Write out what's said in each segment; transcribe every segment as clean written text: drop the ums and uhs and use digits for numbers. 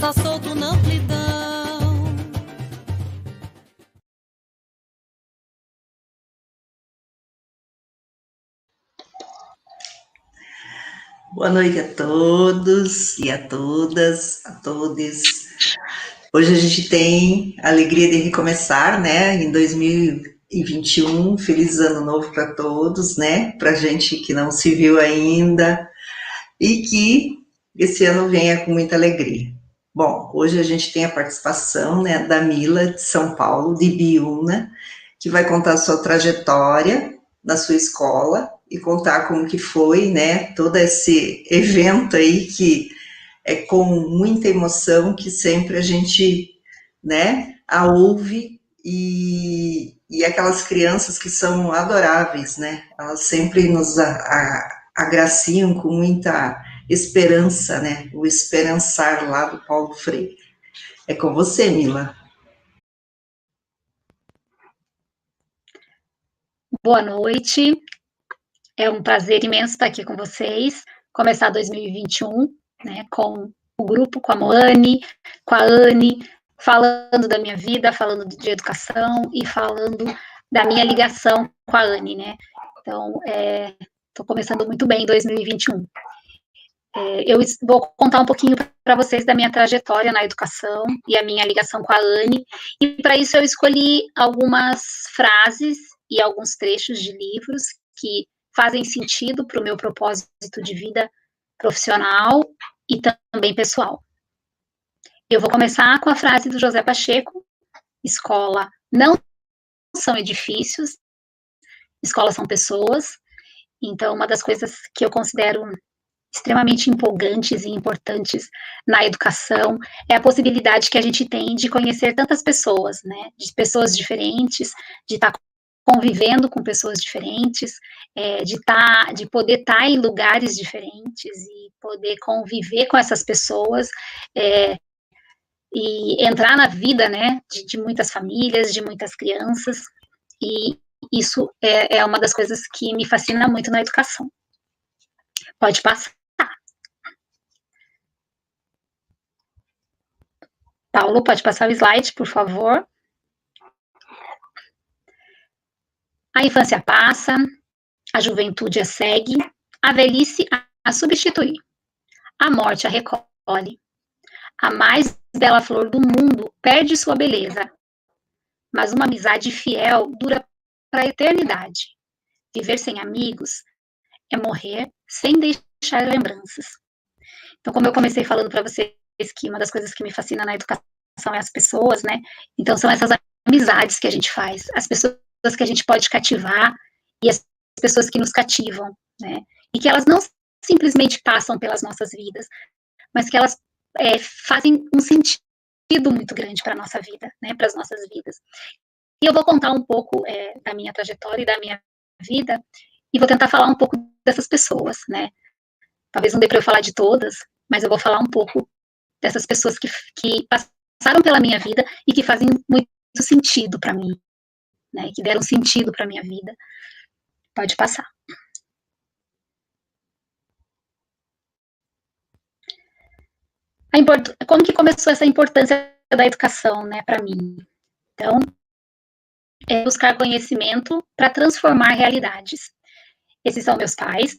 Dança solto na amplidão. Boa noite a todos e a todas, a todes. Hoje a gente tem a alegria de recomeçar, né, em 2021. Feliz ano novo para todos, né, para gente que não se viu ainda e que esse ano venha com muita alegria. Bom, hoje a gente tem a participação, né, da Mila de São Paulo, de Biúna, que vai contar a sua trajetória na sua escola e contar como que foi, né, todo esse evento aí que é com muita emoção que sempre a gente, né, a ouve e aquelas crianças que são adoráveis, né, elas sempre nos agraciam com muita esperança, né, o esperançar lá do Paulo Freire. É com você, Mila. Boa noite, é um prazer imenso estar aqui com vocês, começar 2021, né, com o grupo, com a Moane, com a Anne, falando da minha vida, falando de educação e falando da minha ligação com a Anne, né, então, estou começando muito bem 2021. Eu vou contar um pouquinho para vocês da minha trajetória na educação e a minha ligação com a Anne, e para isso eu escolhi algumas frases e alguns trechos de livros que fazem sentido para o meu propósito de vida profissional e também pessoal. Eu vou começar com a frase do José Pacheco: escola não são edifícios, escola são pessoas. Então, uma das coisas que eu considero extremamente empolgantes e importantes na educação é a possibilidade que a gente tem de conhecer tantas pessoas, né, de pessoas diferentes, de estar convivendo com pessoas diferentes, de poder estar em lugares diferentes e poder conviver com essas pessoas, e entrar na vida, né, de muitas famílias, de muitas crianças, e isso é uma das coisas que me fascina muito na educação. Pode passar. Paulo, pode passar o slide, por favor. A infância passa, a juventude a segue, a velhice a substitui, a morte a recolhe. A mais bela flor do mundo perde sua beleza, mas uma amizade fiel dura para a eternidade. Viver sem amigos é morrer sem deixar lembranças. Então, como eu comecei falando para vocês que uma das coisas que me fascina na educação é as pessoas, né? Então, são essas amizades que a gente faz, as pessoas que a gente pode cativar e as pessoas que nos cativam, né? E que elas não simplesmente passam pelas nossas vidas, mas que elas fazem um sentido muito grande para a nossa vida, né? Para as nossas vidas. E eu vou contar um pouco da minha trajetória e da minha vida e vou tentar falar um pouco dessas pessoas, né? Talvez não dê para eu falar de todas, mas eu vou falar um pouco dessas pessoas que passaram pela minha vida e que fazem muito sentido para mim, né? Que deram sentido para minha vida. Pode passar. Como que começou essa importância da educação, né, para mim? Então, é buscar conhecimento para transformar realidades. Esses são meus pais,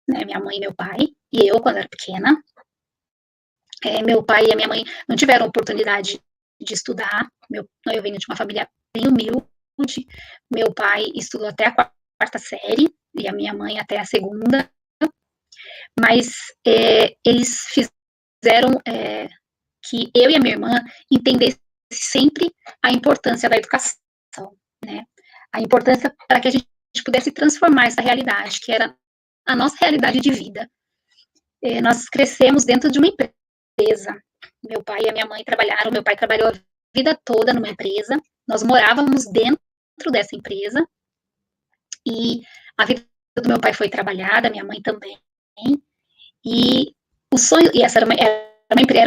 né, minha mãe e meu pai, e eu, quando era pequena. Meu pai e a minha mãe não tiveram oportunidade de estudar. Eu venho de uma família bem humilde. Meu pai estudou até a quarta série e a minha mãe até a segunda. Mas eles fizeram que eu e a minha irmã entendessem sempre a importância da educação, né? A importância para que a gente pudesse transformar essa realidade, que era a nossa realidade de vida. Nós crescemos dentro de uma empresa. Meu pai e a minha mãe trabalharam, meu pai trabalhou a vida toda numa empresa, nós morávamos dentro dessa empresa, e a vida do meu pai foi trabalhada, minha mãe também, e o sonho, e essa era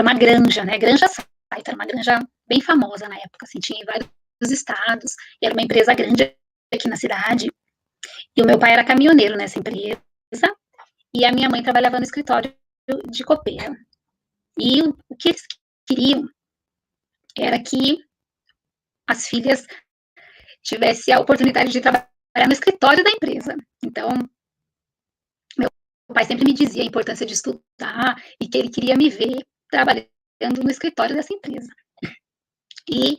uma granja, né, Granja Saito, era uma granja bem famosa na época, assim, tinha em vários estados, e era uma empresa grande aqui na cidade, e o meu pai era caminhoneiro nessa empresa, e a minha mãe trabalhava no escritório de copeira. E o que eles queriam era que as filhas tivessem a oportunidade de trabalhar no escritório da empresa. Então, meu pai sempre me dizia a importância de estudar e que ele queria me ver trabalhando no escritório dessa empresa. E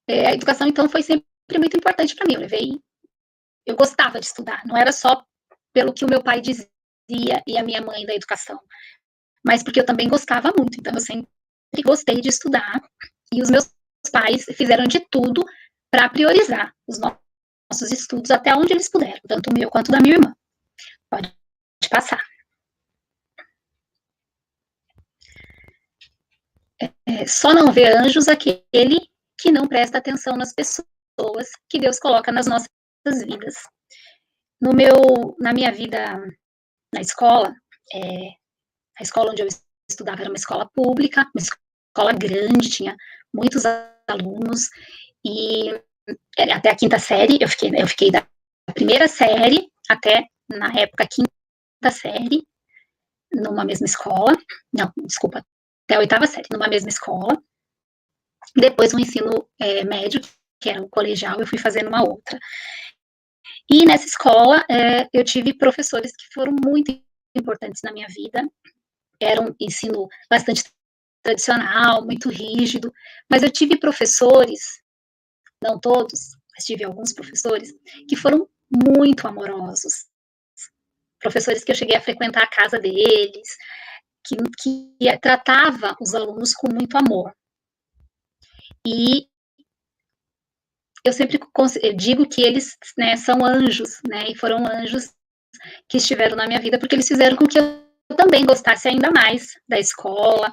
a educação, então, foi sempre muito importante para mim. Eu gostava de estudar, não era só pelo que o meu pai dizia e a minha mãe da educação, mas porque eu também gostava muito. Então, eu sempre gostei de estudar e os meus pais fizeram de tudo para priorizar os nossos estudos até onde eles puderam, tanto o meu quanto da minha irmã. Pode passar. Só não vê anjos aquele que não presta atenção nas pessoas que Deus coloca nas nossas vidas. Na minha vida na escola, a escola onde eu estudava era uma escola pública, uma escola grande, tinha muitos alunos, e até a quinta série, eu fiquei da primeira série até, na época, a quinta série, numa mesma escola, não, desculpa, até a oitava série, numa mesma escola. Depois, o ensino médio, que era o colegial, eu fui fazer numa outra. E nessa escola, eu tive professores que foram muito importantes na minha vida. Era um ensino bastante tradicional, muito rígido, mas eu tive professores, não todos, mas tive alguns professores, que foram muito amorosos. Professores que eu cheguei a frequentar a casa deles, que tratava os alunos com muito amor. E eu sempre digo que eles, né, são anjos, né, e foram anjos que estiveram na minha vida, porque eles fizeram com que eu também gostasse ainda mais da escola,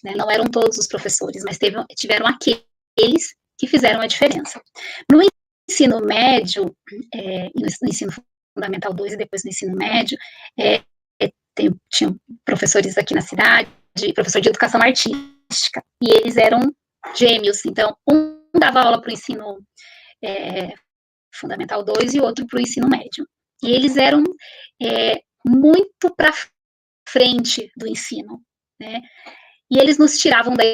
né, não eram todos os professores, mas tiveram aqueles que fizeram a diferença. No ensino médio, no ensino fundamental 2 e depois no ensino médio, tinham professores aqui na cidade, professor de educação artística, e eles eram gêmeos, então um dava aula para o ensino fundamental 2 e outro para o ensino médio. E eles eram muito para frente do ensino, né? E eles nos tiravam da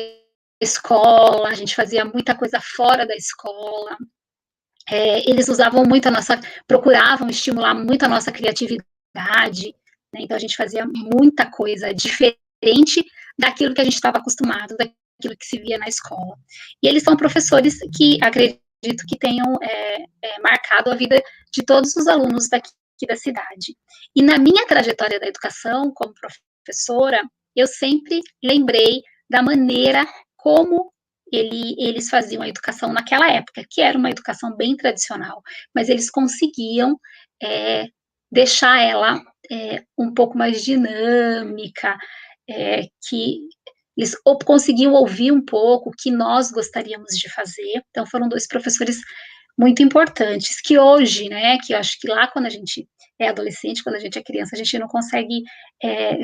escola, a gente fazia muita coisa fora da escola. Eles usavam muito procuravam estimular muito a nossa criatividade, né? Então a gente fazia muita coisa diferente daquilo que a gente estava acostumado, daquilo que se via na escola. E eles são professores que acredito que tenham marcado a vida de todos os alunos daqui da cidade. E na minha trajetória da educação, como professora, eu sempre lembrei da maneira como eles faziam a educação naquela época, que era uma educação bem tradicional, mas eles conseguiam deixar ela um pouco mais dinâmica, que eles conseguiam ouvir um pouco o que nós gostaríamos de fazer. Então, foram 2 professores muito importantes, que hoje, né, que eu acho que lá quando a gente é adolescente, quando a gente é criança, a gente não consegue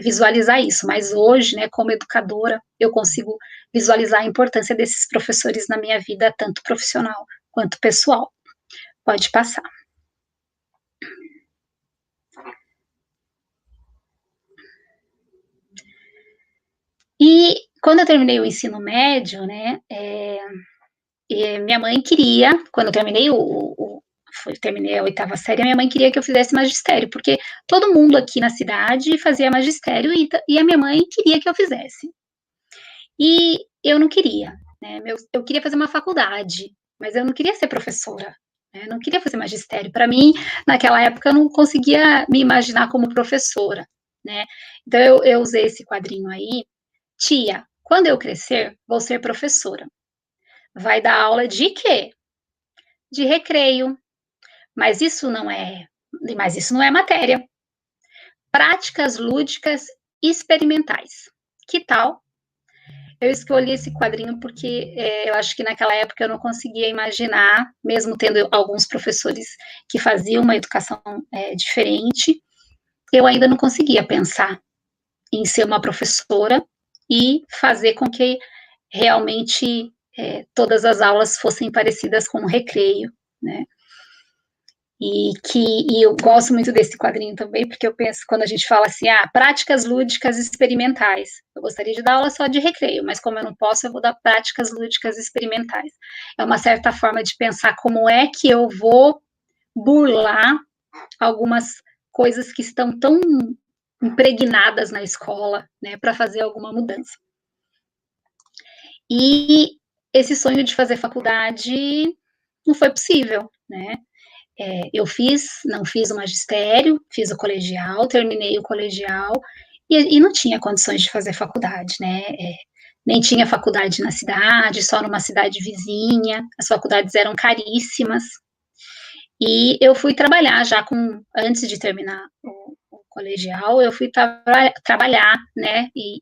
visualizar isso, mas hoje, né, como educadora, eu consigo visualizar a importância desses professores na minha vida, tanto profissional quanto pessoal. Pode passar. E quando eu terminei o ensino médio, né, minha mãe queria, quando eu terminei terminei a oitava série, a minha mãe queria que eu fizesse magistério, porque todo mundo aqui na cidade fazia magistério e a minha mãe queria que eu fizesse. E eu não queria, né? Eu queria fazer uma faculdade, mas eu não queria ser professora, né? Eu não queria fazer magistério. Para mim, naquela época, eu não conseguia me imaginar como professora, né? Então, eu usei esse quadrinho aí. Tia, quando eu crescer, vou ser professora. Vai dar aula de quê? De recreio. Mas isso não é matéria. Práticas lúdicas experimentais. Que tal? Eu escolhi esse quadrinho porque eu acho que naquela época eu não conseguia imaginar, mesmo tendo alguns professores que faziam uma educação diferente, eu ainda não conseguia pensar em ser uma professora e fazer com que realmente todas as aulas fossem parecidas com o recreio, né? E eu gosto muito desse quadrinho também, porque eu penso, quando a gente fala assim, práticas lúdicas experimentais. Eu gostaria de dar aula só de recreio, mas como eu não posso, eu vou dar práticas lúdicas experimentais. É uma certa forma de pensar como é que eu vou burlar algumas coisas que estão tão impregnadas na escola, né, para fazer alguma mudança. E esse sonho de fazer faculdade não foi possível, né? Eu não fiz o magistério, fiz o colegial, terminei o colegial e não tinha condições de fazer faculdade, né? Nem tinha faculdade na cidade, só numa cidade vizinha, as faculdades eram caríssimas. E eu fui trabalhar antes de terminar o colegial, eu fui trabalhar, né? E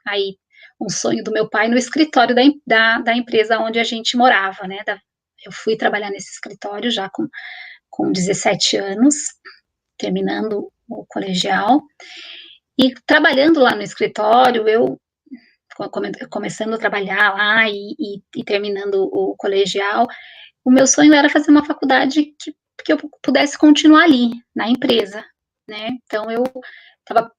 aí, um sonho do meu pai no escritório da empresa onde a gente morava, né? Eu fui trabalhar nesse escritório já com 17 anos, terminando o colegial, e trabalhando lá no escritório, eu começando a trabalhar lá e terminando o colegial, o meu sonho era fazer uma faculdade que eu pudesse continuar ali, na empresa, né? Então, eu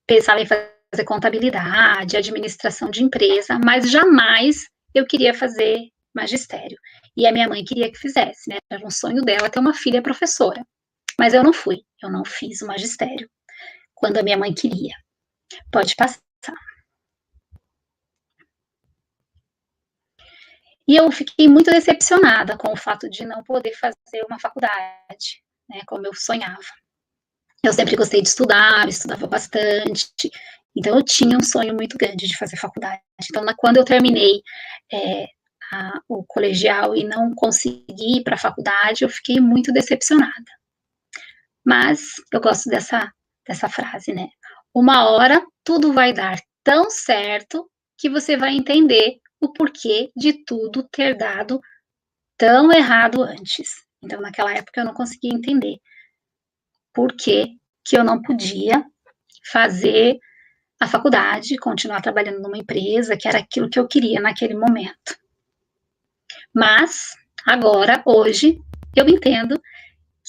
pensava em fazer contabilidade, administração de empresa, mas jamais eu queria fazer magistério. E a minha mãe queria que fizesse, né? Era um sonho dela ter uma filha professora. Mas eu não fiz o magistério quando a minha mãe queria. Pode passar. E eu fiquei muito decepcionada com o fato de não poder fazer uma faculdade, né, como eu sonhava. Eu sempre gostei de estudar, estudava bastante, então eu tinha um sonho muito grande de fazer faculdade. Então, quando eu terminei o colegial e não consegui ir para a faculdade, eu fiquei muito decepcionada. Mas eu gosto dessa frase, né? Uma hora tudo vai dar tão certo que você vai entender o porquê de tudo ter dado tão errado antes. Então, naquela época, eu não conseguia entender por que eu não podia fazer a faculdade, continuar trabalhando numa empresa, que era aquilo que eu queria naquele momento. Mas, agora, hoje, eu entendo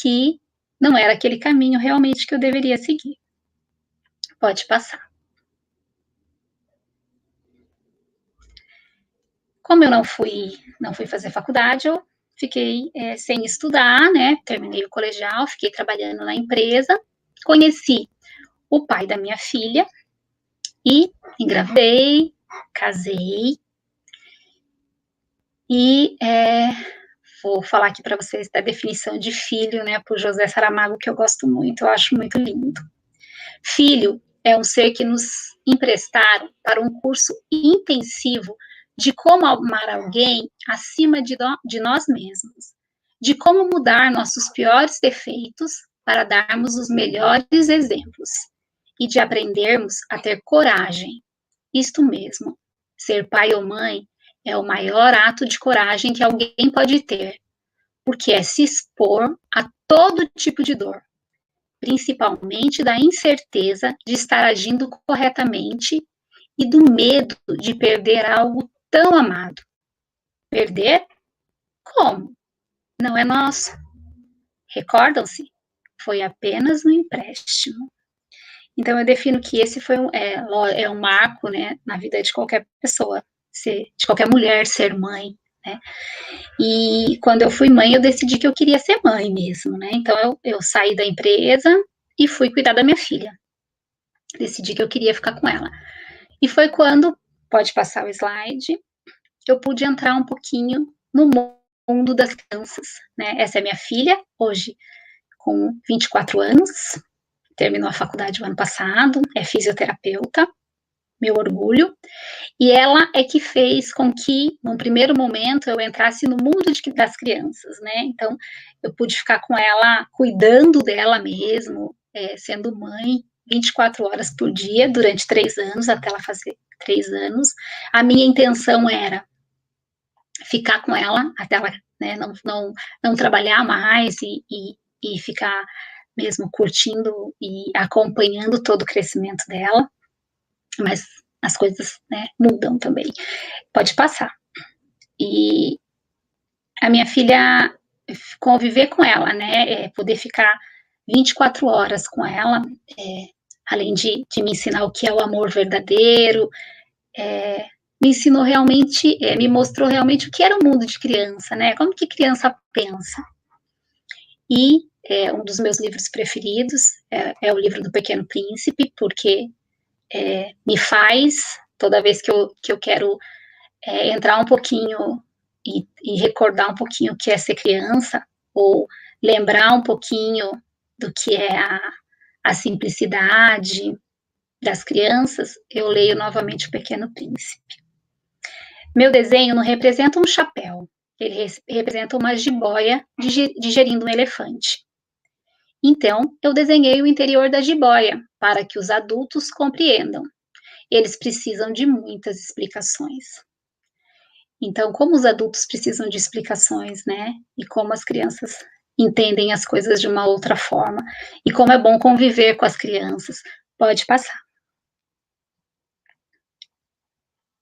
que não era aquele caminho realmente que eu deveria seguir. Pode passar. Como eu não fui fazer faculdade, eu fiquei sem estudar, né? Terminei o colegial, fiquei trabalhando na empresa, conheci o pai da minha filha e engravidei, casei e vou falar aqui para vocês da definição de filho, né? Por José Saramago, que eu gosto muito, eu acho muito lindo. Filho é um ser que nos emprestaram para um curso intensivo de como amar alguém acima de nós mesmos, de como mudar nossos piores defeitos para darmos os melhores exemplos e de aprendermos a ter coragem. Isto mesmo, ser pai ou mãe é o maior ato de coragem que alguém pode ter, porque é se expor a todo tipo de dor, principalmente da incerteza de estar agindo corretamente e do medo de perder algo tão amado. Perder? Como? Não é nosso. Recordam-se? Foi apenas um empréstimo. Então, eu defino que esse foi um marco, né, na vida de qualquer pessoa, de qualquer mulher ser mãe, né? E quando eu fui mãe, eu decidi que eu queria ser mãe mesmo, né? Então, eu saí da empresa e fui cuidar da minha filha. Decidi que eu queria ficar com ela. E foi quando, pode passar o slide, eu pude entrar um pouquinho no mundo das crianças, né? Essa é minha filha, hoje com 24 anos, terminou a faculdade o ano passado, é fisioterapeuta, meu orgulho, e ela é que fez com que, num primeiro momento, eu entrasse no mundo das crianças, né? Então, eu pude ficar com ela, cuidando dela mesmo, sendo mãe, 24 horas por dia, durante 3 anos, até ela fazer 3 anos. A minha intenção era ficar com ela, até ela, né, não trabalhar mais e ficar mesmo curtindo e acompanhando todo o crescimento dela, mas as coisas, né, mudam também. Pode passar. E a minha filha, conviver com ela, né, poder ficar 24 horas com ela, além de me ensinar o que é o amor verdadeiro, me ensinou realmente, me mostrou realmente o que era o mundo de criança, né, como que criança pensa. E um dos meus livros preferidos é o livro do Pequeno Príncipe, porque me faz, toda vez que eu quero entrar um pouquinho e recordar um pouquinho o que é ser criança, ou lembrar um pouquinho do que é a simplicidade das crianças, eu leio novamente O Pequeno Príncipe. Meu desenho não representa um chapéu, ele representa uma jiboia digerindo um elefante. Então, eu desenhei o interior da jiboia, para que os adultos compreendam. Eles precisam de muitas explicações. Então, como os adultos precisam de explicações, né? E como as crianças entendem as coisas de uma outra forma. E como é bom conviver com as crianças. Pode passar.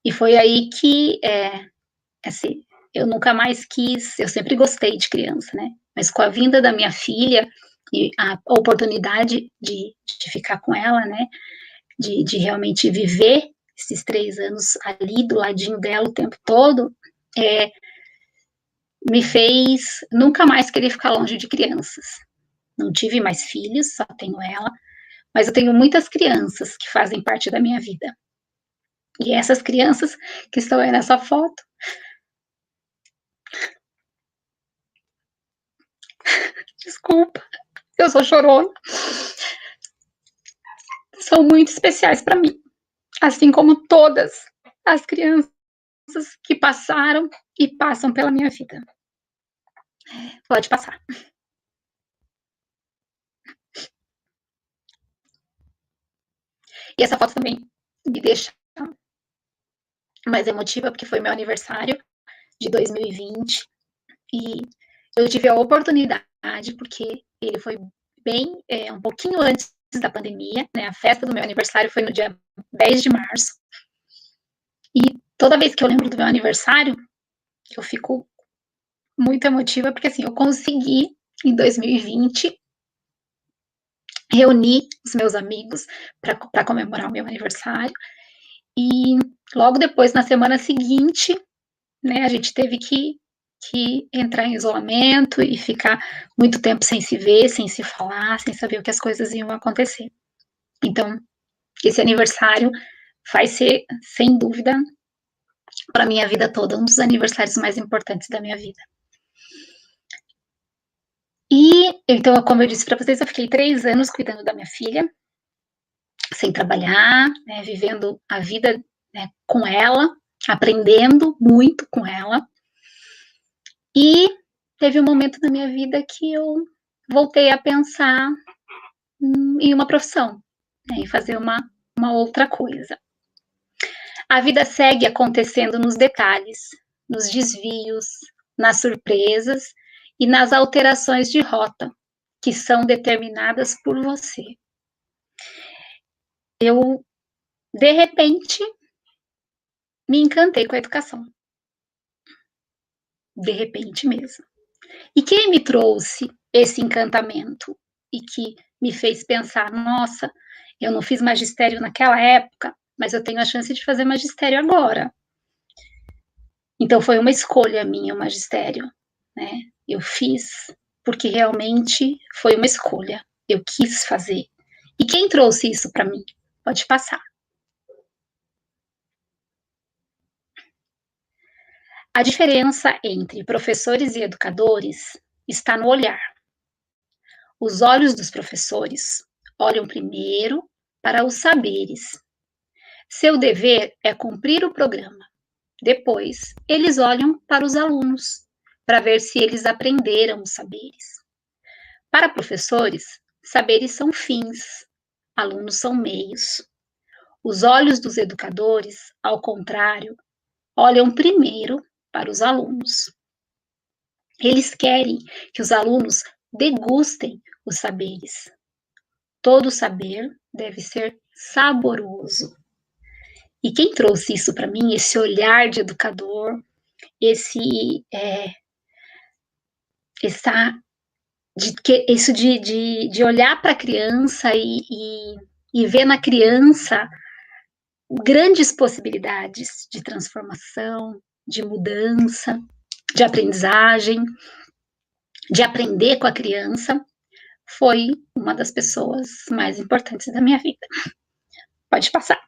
E foi aí que, assim, eu nunca mais quis, eu sempre gostei de criança, né? Mas com a vinda da minha filha e a oportunidade de ficar com ela, né? De realmente viver esses 3 anos ali do ladinho dela o tempo todo, me fez nunca mais querer ficar longe de crianças. Não tive mais filhos, só tenho ela, mas eu tenho muitas crianças que fazem parte da minha vida. E essas crianças que estão aí nessa foto, desculpa, eu sou chorona, são muito especiais para mim, assim como todas as crianças que passaram e passam pela minha vida. Pode passar. E essa foto também me deixa mais emotiva, porque foi meu aniversário de 2020 e eu tive a oportunidade, porque ele foi bem, um pouquinho antes da pandemia, né? A festa do meu aniversário foi no dia 10 de março. E toda vez que eu lembro do meu aniversário, eu fico muito emotiva, porque assim, eu consegui, em 2020, reunir os meus amigos para comemorar o meu aniversário. E logo depois, na semana seguinte, né, a gente teve que entrar em isolamento e ficar muito tempo sem se ver, sem se falar, sem saber o que as coisas iam acontecer. Então, esse aniversário vai ser, sem dúvida, para minha vida toda, um dos aniversários mais importantes da minha vida. E, então, como eu disse para vocês, eu fiquei 3 anos cuidando da minha filha, sem trabalhar, né, vivendo a vida, né, com ela, aprendendo muito com ela. E teve um momento na minha vida que eu voltei a pensar em uma profissão, né, em fazer uma outra coisa. A vida segue acontecendo nos detalhes, nos desvios, nas surpresas e nas alterações de rota que são determinadas por você. Eu, de repente, me encantei com a educação. De repente mesmo. E quem me trouxe esse encantamento e que me fez pensar, nossa, eu não fiz magistério naquela época, mas eu tenho a chance de fazer magistério agora. Então foi uma escolha minha o magistério, né? Eu fiz porque realmente foi uma escolha. Eu quis fazer. E quem trouxe isso para mim? Pode passar. A diferença entre professores e educadores está no olhar. Os olhos dos professores olham primeiro para os saberes. Seu dever é cumprir o programa. Depois, eles olham para os alunos, para ver se eles aprenderam os saberes. Para professores, saberes são fins, alunos são meios. Os olhos dos educadores, ao contrário, olham primeiro para os alunos. Eles querem que os alunos degustem os saberes. Todo saber deve ser saboroso. E quem trouxe isso para mim, esse olhar de educador, isso de olhar para a criança e ver na criança grandes possibilidades de transformação, de mudança, de aprendizagem, de aprender com a criança, foi uma das pessoas mais importantes da minha vida. Pode passar.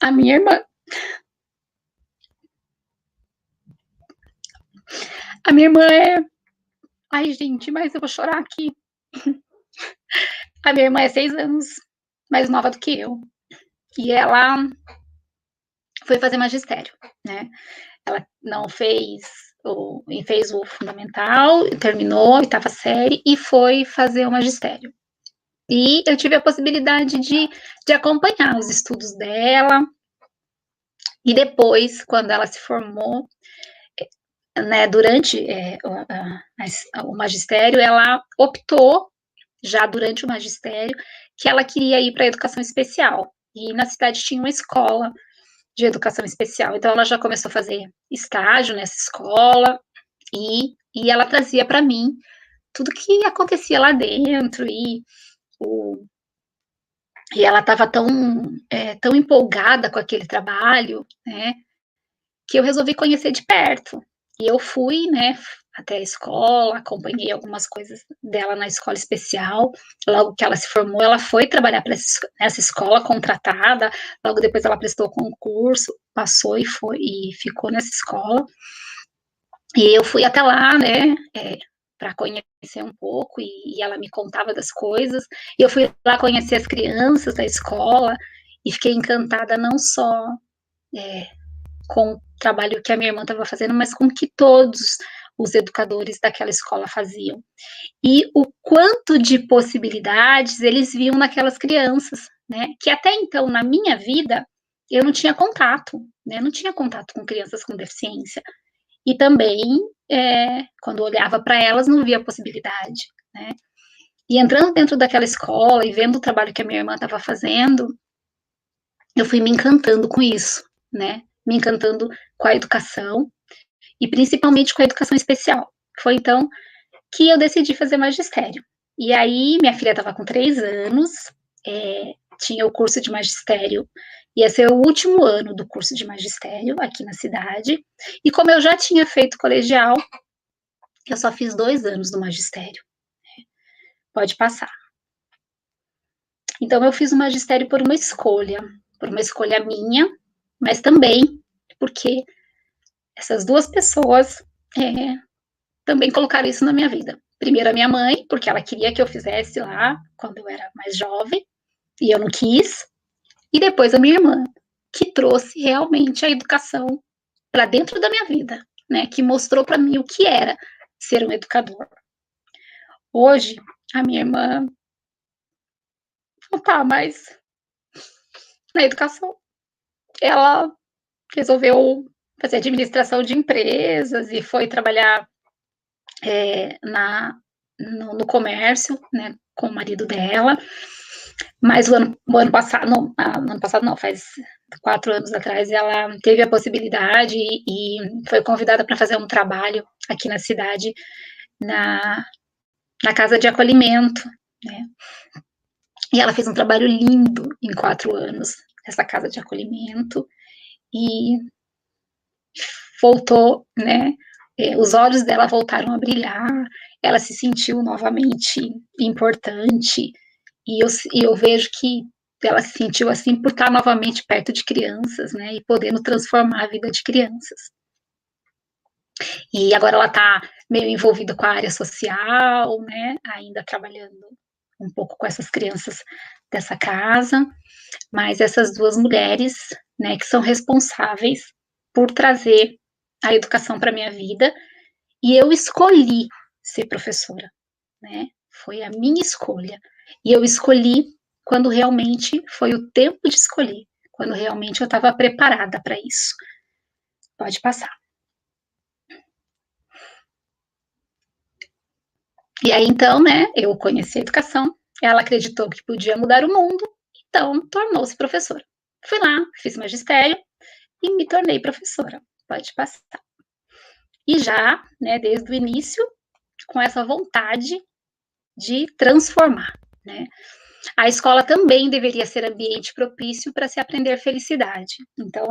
A minha irmã. A minha irmã é... Ai, gente, mas eu vou chorar aqui. A minha irmã é 6 anos mais nova do que eu. E ela foi fazer magistério, né? Ela não fez o fundamental, terminou a 8ª série e foi fazer o magistério. E eu tive a possibilidade de acompanhar os estudos dela. E depois, quando ela se formou, né, durante o magistério, ela optou, já durante o magistério, que ela queria ir para a educação especial. E na cidade tinha uma escola de educação especial. Então, ela já começou a fazer estágio nessa escola e ela trazia para mim tudo que acontecia lá dentro e ela estava tão empolgada com aquele trabalho, né, que eu resolvi conhecer de perto. E eu fui, né, até a escola, acompanhei algumas coisas dela na escola especial. Logo que ela se formou, ela foi trabalhar nessa escola contratada. Logo depois ela prestou concurso, passou e ficou nessa escola. E eu fui até lá, né, para conhecer um pouco, e ela me contava das coisas. E eu fui lá conhecer as crianças da escola e fiquei encantada não só com o trabalho que a minha irmã estava fazendo, mas com o que todos os educadores daquela escola faziam. E o quanto de possibilidades eles viam naquelas crianças, né? Que até então, na minha vida, eu não tinha contato, né? Não tinha contato com crianças com deficiência. E também, quando olhava para elas, não via possibilidade, né? E entrando dentro daquela escola e vendo o trabalho que a minha irmã estava fazendo, eu fui me encantando com isso, né? Me encantando com a educação e principalmente com a educação especial. Foi então que eu decidi fazer magistério. E aí, minha filha estava com 3 anos, tinha o curso de magistério, ia ser o último ano do curso de magistério aqui na cidade, e como eu já tinha feito colegial, eu só fiz 2 anos do magistério. Pode passar. Então, eu fiz o magistério por uma escolha minha, mas também porque essas 2 pessoas também colocaram isso na minha vida. Primeiro a minha mãe, porque ela queria que eu fizesse lá quando eu era mais jovem, e eu não quis. E depois a minha irmã, que trouxe realmente a educação para dentro da minha vida, né? Que mostrou para mim o que era ser um educador. Hoje, a minha irmã não está mais na educação. Ela resolveu fazer administração de empresas e foi trabalhar no comércio, né, com o marido dela. Mas o ano passado não, faz 4 anos atrás, ela teve a possibilidade e foi convidada para fazer um trabalho aqui na cidade, na casa de acolhimento, né? E ela fez um trabalho lindo em 4 anos, essa casa de acolhimento, e voltou, né? Os olhos dela voltaram a brilhar, ela se sentiu novamente importante, e eu vejo que ela se sentiu assim por estar novamente perto de crianças, né, e podendo transformar a vida de crianças. E agora ela está meio envolvida com a área social, né, ainda trabalhando um pouco com essas crianças dessa casa, mas essas 2 mulheres, né, que são responsáveis por trazer a educação para minha vida, e eu escolhi ser professora, né, foi a minha escolha, e eu escolhi quando realmente foi o tempo de escolher, quando realmente eu estava preparada para isso. Pode passar. E aí, então, né, eu conheci a educação, ela acreditou que podia mudar o mundo, então tornou-se professora. Fui lá, fiz magistério e me tornei professora. Pode passar. E já, né, desde o início, com essa vontade de transformar, né? A escola também deveria ser ambiente propício para se aprender felicidade. Então,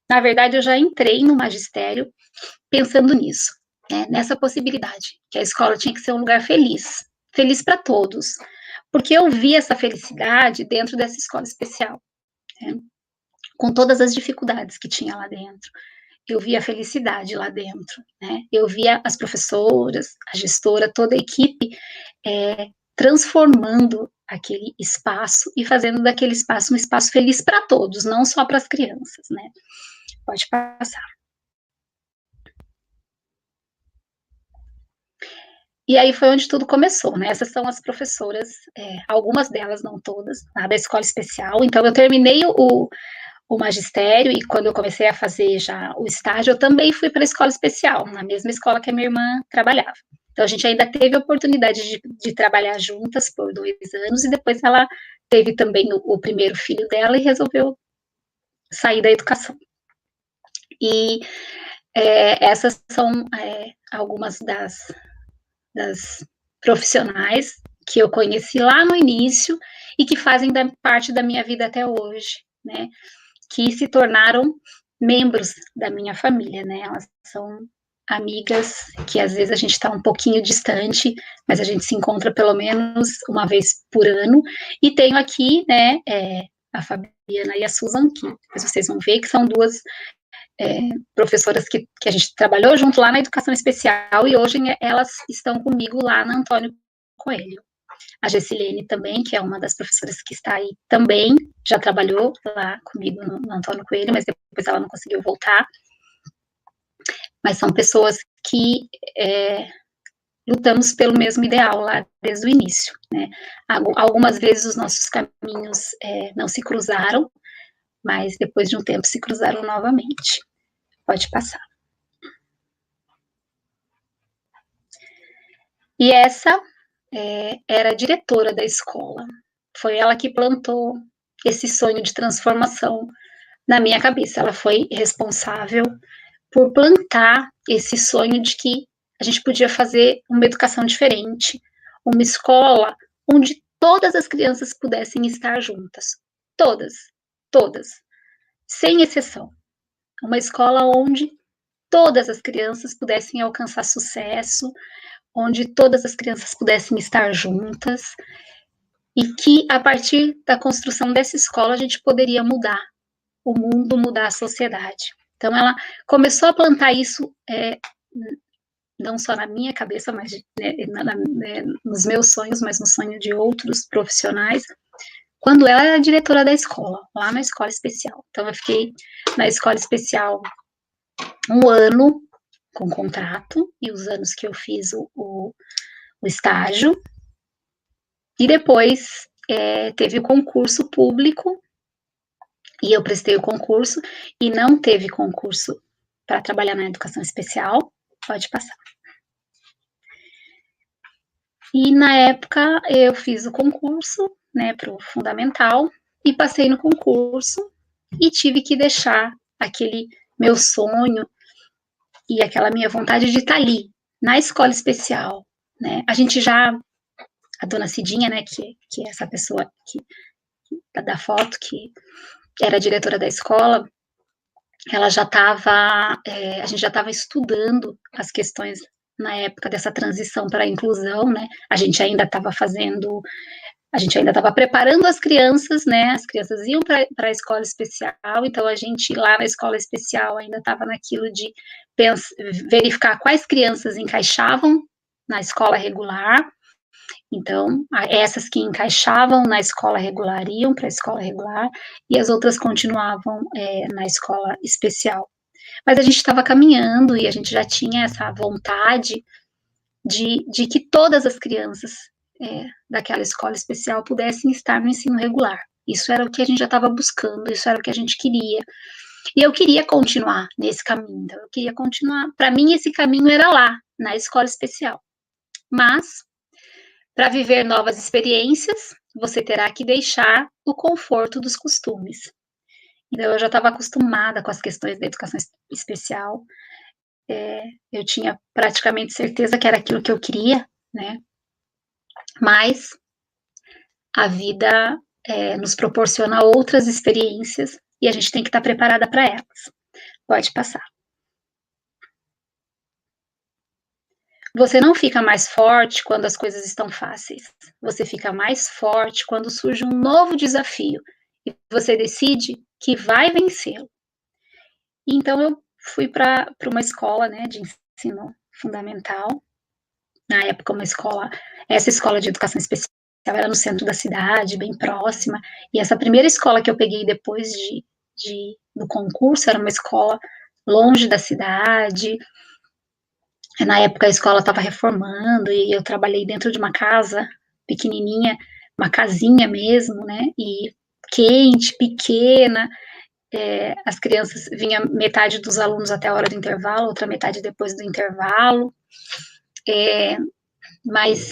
na verdade, eu já entrei no magistério pensando nisso, né, nessa possibilidade, que a escola tinha que ser um lugar feliz, feliz para todos, porque eu vi essa felicidade dentro dessa escola especial, né, com todas as dificuldades que tinha lá dentro. Eu via a felicidade lá dentro, né? Eu via as professoras, a gestora, toda a equipe transformando aquele espaço e fazendo daquele espaço um espaço feliz para todos, não só para as crianças, né? Pode passar. E aí foi onde tudo começou, né? Essas são as professoras, algumas delas, não todas, da escola especial. Então, eu terminei o magistério e quando eu comecei a fazer já o estágio, eu também fui para a escola especial, na mesma escola que a minha irmã trabalhava. Então, a gente ainda teve a oportunidade de trabalhar juntas por 2 anos e depois ela teve também o primeiro filho dela e resolveu sair da educação. E essas são algumas das profissionais que eu conheci lá no início e que fazem parte da minha vida até hoje, né? Que se tornaram membros da minha família, né? Elas são amigas que às vezes a gente está um pouquinho distante, mas a gente se encontra pelo menos uma vez por ano. E tenho aqui, né, a Fabiana e a Susan, que depois vocês vão ver que são duas professoras que a gente trabalhou junto lá na educação especial e hoje elas estão comigo lá na Antônio Coelho. A Gessilene também, que é uma das professoras que está aí também, já trabalhou lá comigo no Antônio Coelho, mas depois ela não conseguiu voltar. Mas são pessoas que lutamos pelo mesmo ideal lá desde o início, né? Algumas vezes os nossos caminhos não se cruzaram, mas depois de um tempo se cruzaram novamente. Pode passar. E essa era a diretora da escola. Foi ela que plantou esse sonho de transformação na minha cabeça. Ela foi responsável por plantar esse sonho de que a gente podia fazer uma educação diferente, uma escola onde todas as crianças pudessem estar juntas. Todas, todas, sem exceção. Uma escola onde todas as crianças pudessem alcançar sucesso, onde todas as crianças pudessem estar juntas, e que, a partir da construção dessa escola, a gente poderia mudar o mundo, mudar a sociedade. Então, ela começou a plantar isso, não só na minha cabeça, mas nos meus sonhos, mas no sonho de outros profissionais, quando ela era diretora da escola, lá na escola especial. Então, eu fiquei na escola especial 1 ano com contrato, e os anos que eu fiz o estágio, e depois teve o concurso público, e eu prestei o concurso, e não teve concurso para trabalhar na educação especial. Pode passar. E na época eu fiz o concurso, né, para o fundamental, e passei no concurso, e tive que deixar aquele meu sonho e aquela minha vontade de estar ali, na escola especial, né? A dona Cidinha, né, que é essa pessoa da foto, que era a diretora da escola, ela já estava, a gente já estava estudando as questões na época dessa transição para a inclusão, né? A gente ainda estava preparando as crianças, né? As crianças iam para a escola especial, então a gente lá na escola especial ainda estava naquilo de verificar quais crianças encaixavam na escola regular. Então, essas que encaixavam na escola regular iam para a escola regular e as outras continuavam na escola especial. Mas a gente estava caminhando e a gente já tinha essa vontade de que todas as crianças daquela escola especial pudessem estar no ensino regular. Isso era o que a gente já estava buscando, isso era o que a gente queria. E eu queria continuar nesse caminho, então eu queria continuar. Para mim, esse caminho era lá, na escola especial. Mas, para viver novas experiências, você terá que deixar o conforto dos costumes. Então, eu já estava acostumada com as questões da educação especial, eu tinha praticamente certeza que era aquilo que eu queria, né? Mas a vida nos proporciona outras experiências e a gente tem que estar preparada para elas. Pode passar. Você não fica mais forte quando as coisas estão fáceis. Você fica mais forte quando surge um novo desafio e você decide que vai vencê-lo. Então, eu fui para uma escola, né, de ensino fundamental. Na época, essa escola de educação especial era no centro da cidade, bem próxima. E essa primeira escola que eu peguei depois do concurso era uma escola longe da cidade. Na época, a escola estava reformando e eu trabalhei dentro de uma casa pequenininha, uma casinha mesmo, né? E quente, pequena. As crianças, vinha metade dos alunos até a hora do intervalo, outra metade depois do intervalo. Mas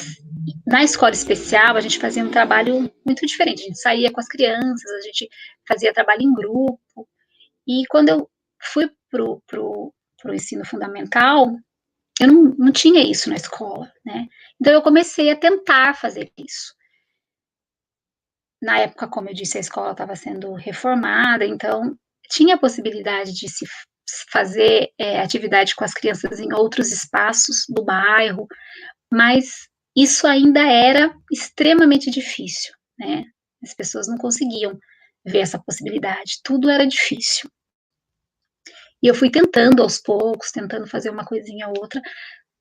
na escola especial a gente fazia um trabalho muito diferente. A gente saía com as crianças, a gente fazia trabalho em grupo. E quando eu fui pro ensino fundamental, eu não tinha isso na escola, né? Então eu comecei a tentar fazer isso. Na época, como eu disse, a escola estava sendo reformada, então tinha a possibilidade de se fazer atividade com as crianças em outros espaços do bairro, mas isso ainda era extremamente difícil, né? As pessoas não conseguiam ver essa possibilidade, tudo era difícil. E eu fui tentando aos poucos, tentando fazer uma coisinha ou outra,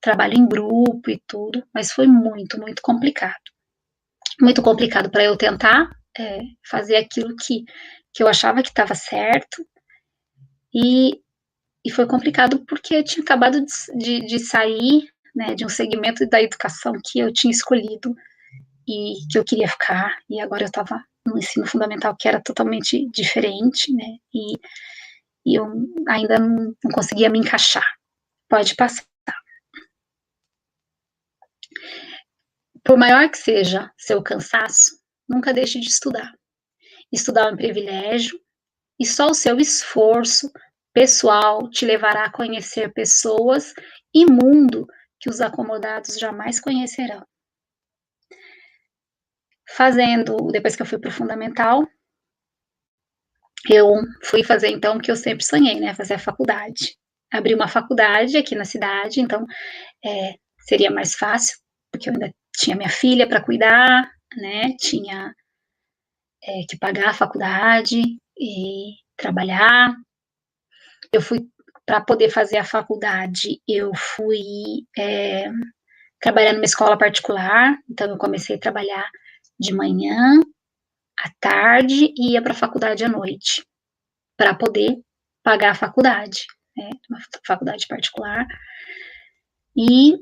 trabalho em grupo e tudo, mas foi muito, muito complicado. Muito complicado para eu tentar fazer aquilo que eu achava que estava certo, e foi complicado porque eu tinha acabado de sair, né, de um segmento da educação que eu tinha escolhido e que eu queria ficar, e agora eu estava no ensino fundamental que era totalmente diferente, né, e eu ainda não conseguia me encaixar. Pode passar. Por maior que seja seu cansaço, nunca deixe de estudar. Estudar é um privilégio, e só o seu esforço pessoal te levará a conhecer pessoas e mundo que os acomodados jamais conhecerão. Depois que eu fui para o fundamental, eu fui fazer então o que eu sempre sonhei, né, fazer a faculdade. Abri uma faculdade aqui na cidade, então seria mais fácil, porque eu ainda tinha minha filha para cuidar, né, tinha que pagar a faculdade e trabalhar. Eu fui, para poder fazer a faculdade, eu fui trabalhar numa escola particular, então eu comecei a trabalhar de manhã, à tarde, e ia para a faculdade à noite, para poder pagar a faculdade, né, uma faculdade particular, e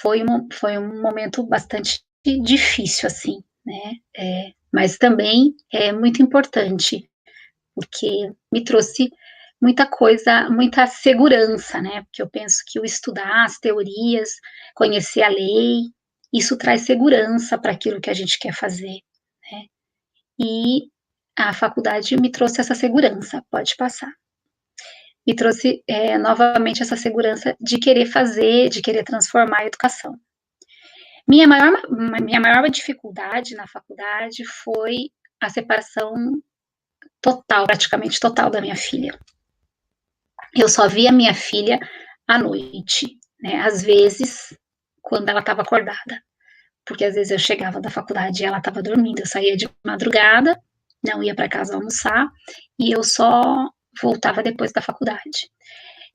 foi um momento bastante difícil, assim, né, mas também é muito importante, porque me trouxe muita coisa, muita segurança, né? Porque eu penso que o estudar as teorias, conhecer a lei, isso traz segurança para aquilo que a gente quer fazer, né? E a faculdade me trouxe essa segurança, pode passar. Me trouxe novamente essa segurança de querer fazer, de querer transformar a educação. Minha maior dificuldade na faculdade foi a separação total, praticamente total da minha filha. Eu só via minha filha à noite, né? Às vezes, quando ela estava acordada. Porque às vezes eu chegava da faculdade e ela estava dormindo. Eu saía de madrugada, não ia para casa almoçar, e eu só voltava depois da faculdade.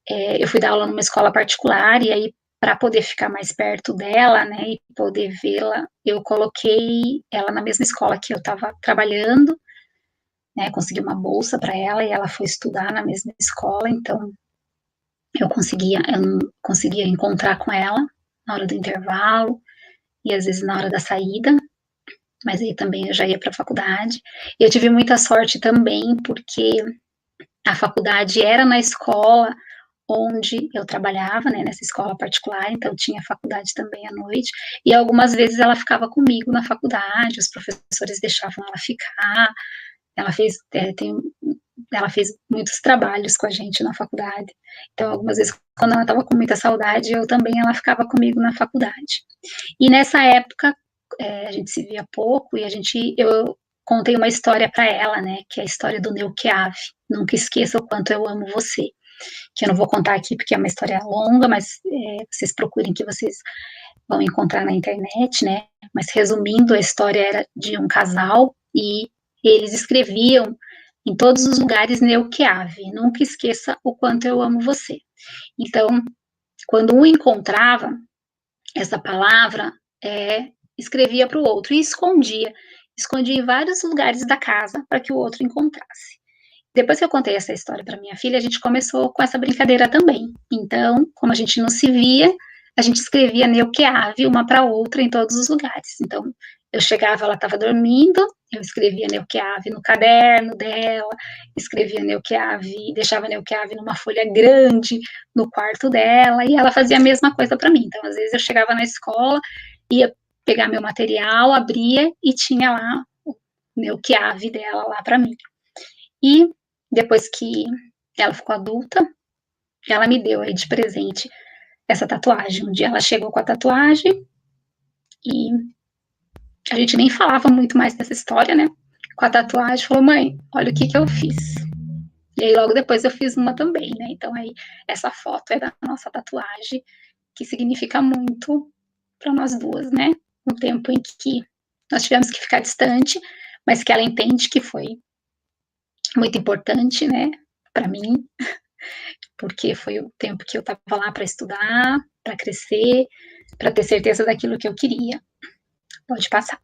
Eu fui dar aula numa escola particular, e aí, para poder ficar mais perto dela, né, e poder vê-la, eu coloquei ela na mesma escola que eu estava trabalhando, né, consegui uma bolsa para ela, e ela foi estudar na mesma escola, então eu não conseguia encontrar com ela na hora do intervalo, e às vezes na hora da saída, mas aí também eu já ia para a faculdade. Eu tive muita sorte também, porque a faculdade era na escola onde eu trabalhava, né, nessa escola particular, então tinha faculdade também à noite, e algumas vezes ela ficava comigo na faculdade, os professores deixavam ela ficar, ela fez, ela fez muitos trabalhos com a gente na faculdade. Então, algumas vezes, quando ela estava com muita saudade, eu também, ela ficava comigo na faculdade. E nessa época, a gente se via pouco e eu contei uma história para ela, né, que é a história do Neuqueave. Nunca esqueça o quanto eu amo você. Que eu não vou contar aqui porque é uma história longa, mas vocês procurem que vocês vão encontrar na internet, né? Mas resumindo, a história era de um casal e eles escreviam em todos os lugares Neuqueave. Nunca esqueça o quanto eu amo você. Então, quando um encontrava essa palavra, escrevia para o outro e escondia em vários lugares da casa para que o outro encontrasse. Depois que eu contei essa história para minha filha, a gente começou com essa brincadeira também. Então, como a gente não se via, a gente escrevia Neuqueave uma para outra em todos os lugares. Então, eu chegava, ela estava dormindo, eu escrevia Neuqueave no caderno dela, escrevia Neuqueave, deixava Neuqueave numa folha grande no quarto dela, e ela fazia a mesma coisa para mim. Então, às vezes eu chegava na escola, ia pegar meu material, abria e tinha lá o Neuqueave dela lá para mim. E depois que ela ficou adulta, ela me deu aí de presente essa tatuagem. Um dia ela chegou com a tatuagem e a gente nem falava muito mais dessa história, né? Com a tatuagem, falou, mãe, olha o que eu fiz. E aí logo depois eu fiz uma também, né? Então aí essa foto é da nossa tatuagem, que significa muito para nós duas, né? Um tempo em que nós tivemos que ficar distante, mas que ela entende que foi muito importante, né? Para mim, porque foi o tempo que eu estava lá para estudar, para crescer, para ter certeza daquilo que eu queria. Pode passar.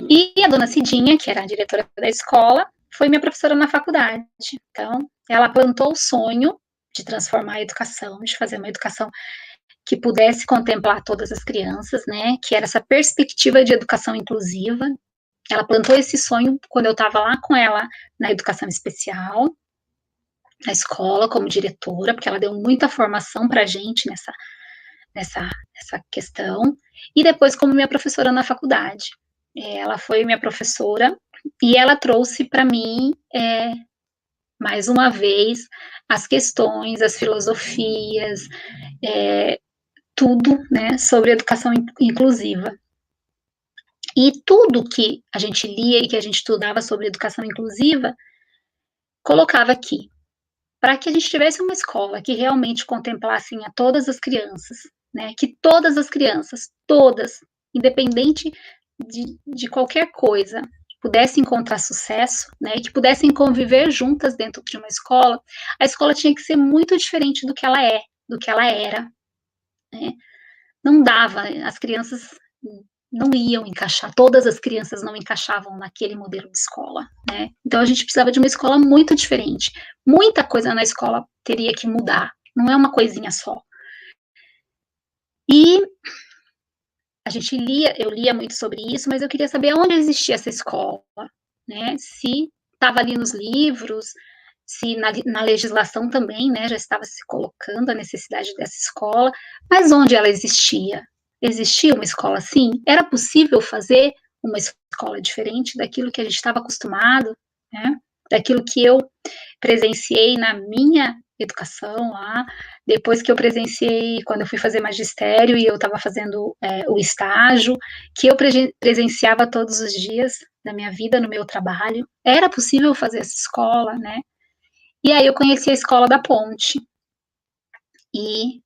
E a dona Cidinha, que era a diretora da escola, foi minha professora na faculdade. Então, ela plantou o sonho de transformar a educação, de fazer uma educação que pudesse contemplar todas as crianças, né? Que era essa perspectiva de educação inclusiva. Ela plantou esse sonho quando eu estava lá com ela na educação especial, na escola, como diretora, porque ela deu muita formação para a gente nessa questão. E depois como minha professora na faculdade. Ela foi minha professora e ela trouxe para mim, mais uma vez, as questões, as filosofias, tudo, né, sobre educação inclusiva. E tudo que a gente lia e que a gente estudava sobre educação inclusiva, colocava aqui, para que a gente tivesse uma escola que realmente contemplasse a todas as crianças, né, que todas as crianças, todas, independente de qualquer coisa, pudessem encontrar sucesso, né, que pudessem conviver juntas dentro de uma escola, a escola tinha que ser muito diferente do que ela é, do que ela era, né. Não dava, as crianças não iam encaixar, todas as crianças não encaixavam naquele modelo de escola, né? Então a gente precisava de uma escola muito diferente. Muita coisa na escola teria que mudar, não é uma coisinha só. E eu lia muito sobre isso, mas eu queria saber onde existia essa escola, né? Se estava ali nos livros, se na legislação também, né, já estava se colocando a necessidade dessa escola, mas onde ela existia? Existia uma escola assim? Era possível fazer uma escola diferente daquilo que a gente estava acostumado, né? Daquilo que eu presenciei na minha educação lá, depois que eu presenciei, quando eu fui fazer magistério e eu estava fazendo o estágio, que eu presenciava todos os dias da minha vida no meu trabalho, era possível fazer essa escola, né? E aí eu conheci a Escola da Ponte e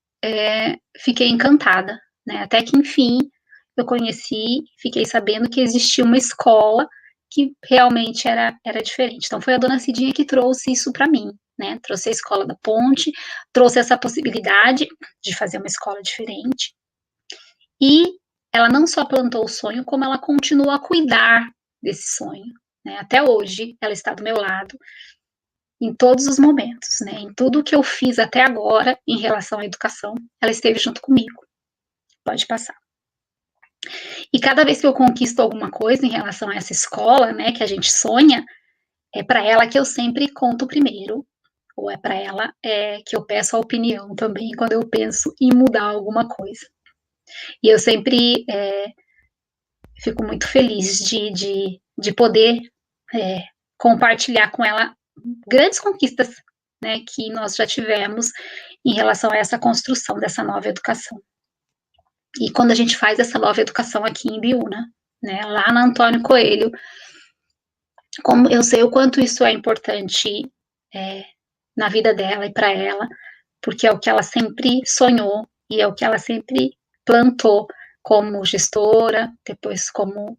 fiquei encantada, né? Até que, enfim, eu conheci, fiquei sabendo que existia uma escola que realmente era diferente. Então, foi a dona Cidinha que trouxe isso para mim, né? Trouxe a Escola da Ponte, trouxe essa possibilidade de fazer uma escola diferente. E ela não só plantou o sonho, como ela continua a cuidar desse sonho, né? Até hoje, ela está do meu lado, em todos os momentos, né? Em tudo que eu fiz até agora em relação à educação, ela esteve junto comigo. Pode passar. E cada vez que eu conquisto alguma coisa em relação a essa escola, né, que a gente sonha, é para ela que eu sempre conto primeiro, ou é para ela que eu peço a opinião também quando eu penso em mudar alguma coisa. E eu sempre fico muito feliz de poder compartilhar com ela grandes conquistas, né, que nós já tivemos em relação a essa construção dessa nova educação. E quando a gente faz essa nova educação aqui em Biúna, né, lá na Antônio Coelho, como eu sei o quanto isso é importante na vida dela e para ela, porque é o que ela sempre sonhou e é o que ela sempre plantou como gestora, depois como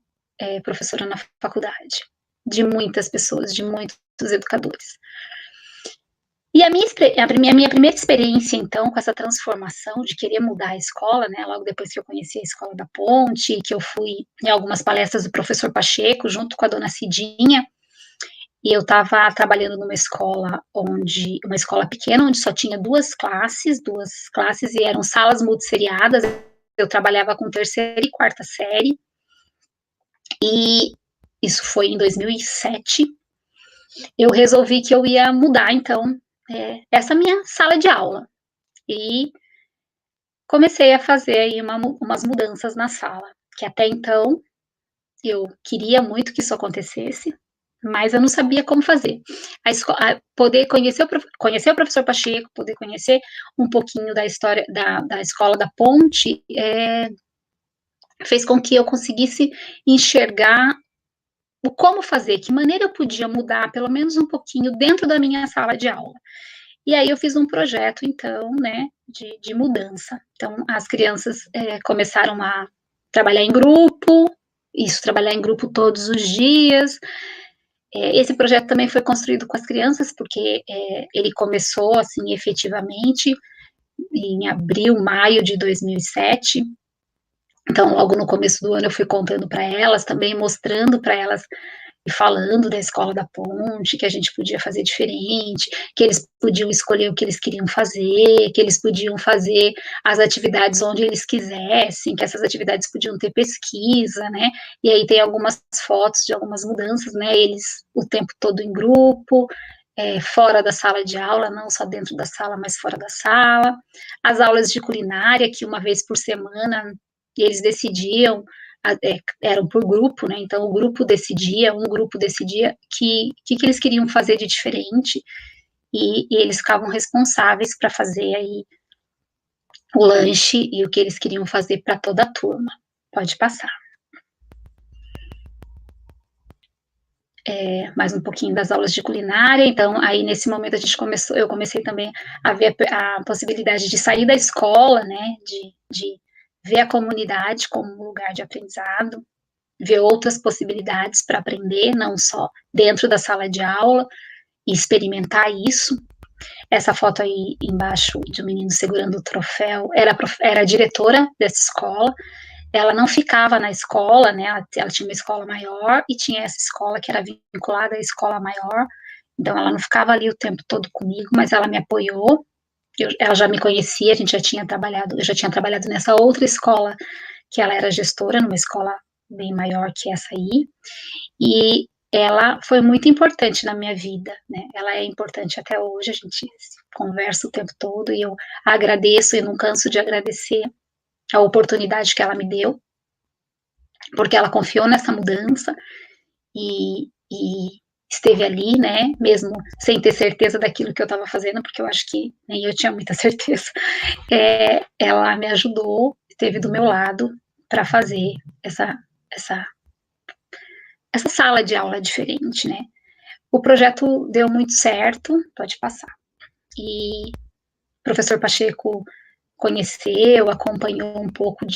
professora na faculdade, de muitas pessoas, de muitos educadores. E a minha primeira experiência, então, com essa transformação de querer mudar a escola, né, logo depois que eu conheci a Escola da Ponte, que eu fui em algumas palestras do professor Pacheco, junto com a dona Cidinha, e eu estava trabalhando numa escola uma escola pequena, onde só tinha duas classes, e eram salas multisseriadas. Eu trabalhava com terceira e quarta série, e isso foi em 2007. Eu resolvi que eu ia mudar, então, essa minha sala de aula. E comecei a fazer aí umas mudanças na sala, que até então eu queria muito que isso acontecesse, mas eu não sabia como fazer. Poder conhecer o professor Pacheco, poder conhecer um pouquinho da história da Escola da Ponte, fez com que eu conseguisse enxergar o como fazer, que maneira eu podia mudar, pelo menos um pouquinho, dentro da minha sala de aula. E aí eu fiz um projeto, então, né, de mudança. Então, as crianças começaram a trabalhar em grupo, trabalhar em grupo todos os dias. Esse projeto também foi construído com as crianças, porque ele começou, assim, efetivamente, em abril, maio de 2007. Então, logo no começo do ano, eu fui contando para elas, também mostrando para elas e falando da Escola da Ponte, que a gente podia fazer diferente, que eles podiam escolher o que eles queriam fazer, que eles podiam fazer as atividades onde eles quisessem, que essas atividades podiam ter pesquisa, né? E aí tem algumas fotos de algumas mudanças, né? Eles o tempo todo em grupo, fora da sala de aula, não só dentro da sala, mas fora da sala. As aulas de culinária, que uma vez por semana eles decidiam, eram por grupo, né? Então um grupo decidia que eles queriam fazer de diferente, e eles ficavam responsáveis para fazer aí o lanche e o que eles queriam fazer para toda a turma. Pode passar. Mais um pouquinho das aulas de culinária. Então, aí nesse momento eu comecei também a ver a possibilidade de sair da escola, né? De ver a comunidade como um lugar de aprendizado, ver outras possibilidades para aprender, não só dentro da sala de aula, e experimentar isso. Essa foto aí embaixo de um menino segurando o troféu, era a diretora dessa escola. Ela não ficava na escola, né? Ela tinha uma escola maior e tinha essa escola que era vinculada à escola maior. Então ela não ficava ali o tempo todo comigo, mas ela me apoiou. Ela já me conhecia, eu já tinha trabalhado nessa outra escola que ela era gestora, numa escola bem maior que essa aí. E ela foi muito importante na minha vida, né? Ela é importante até hoje, a gente conversa o tempo todo e eu agradeço e não canso de agradecer a oportunidade que ela me deu, porque ela confiou nessa mudança e esteve ali, né, mesmo sem ter certeza daquilo que eu estava fazendo, porque eu acho que nem eu tinha muita certeza. Ela me ajudou, esteve do meu lado para fazer essa sala de aula diferente, né? O projeto deu muito certo, pode passar. E o professor Pacheco conheceu, acompanhou um pouco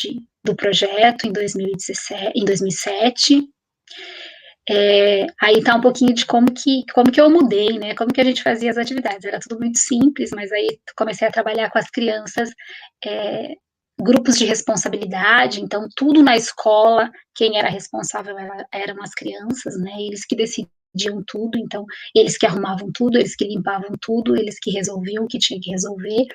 do projeto em 2007. Aí tá um pouquinho de como que eu mudei, né? Como que a gente fazia as atividades. Era tudo muito simples, mas aí comecei a trabalhar com as crianças, grupos de responsabilidade, então tudo na escola, quem era responsável eram as crianças, né? Eles que decidiam tudo, então eles que arrumavam tudo, eles que limpavam tudo, eles que resolviam o que tinha que resolver.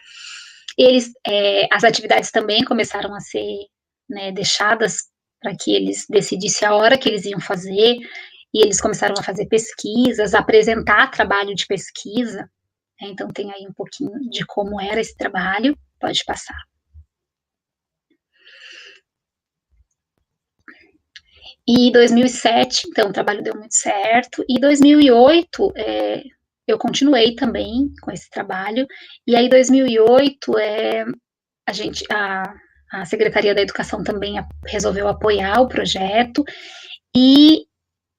As atividades também começaram a ser, né, deixadas para que eles decidissem a hora que eles iam fazer, e eles começaram a fazer pesquisas, apresentar trabalho de pesquisa, né? Então tem aí um pouquinho de como era esse trabalho, pode passar. E 2007, então, o trabalho deu muito certo. E 2008, eu continuei também com esse trabalho. E aí, 2008, a Secretaria da Educação também resolveu apoiar o projeto. E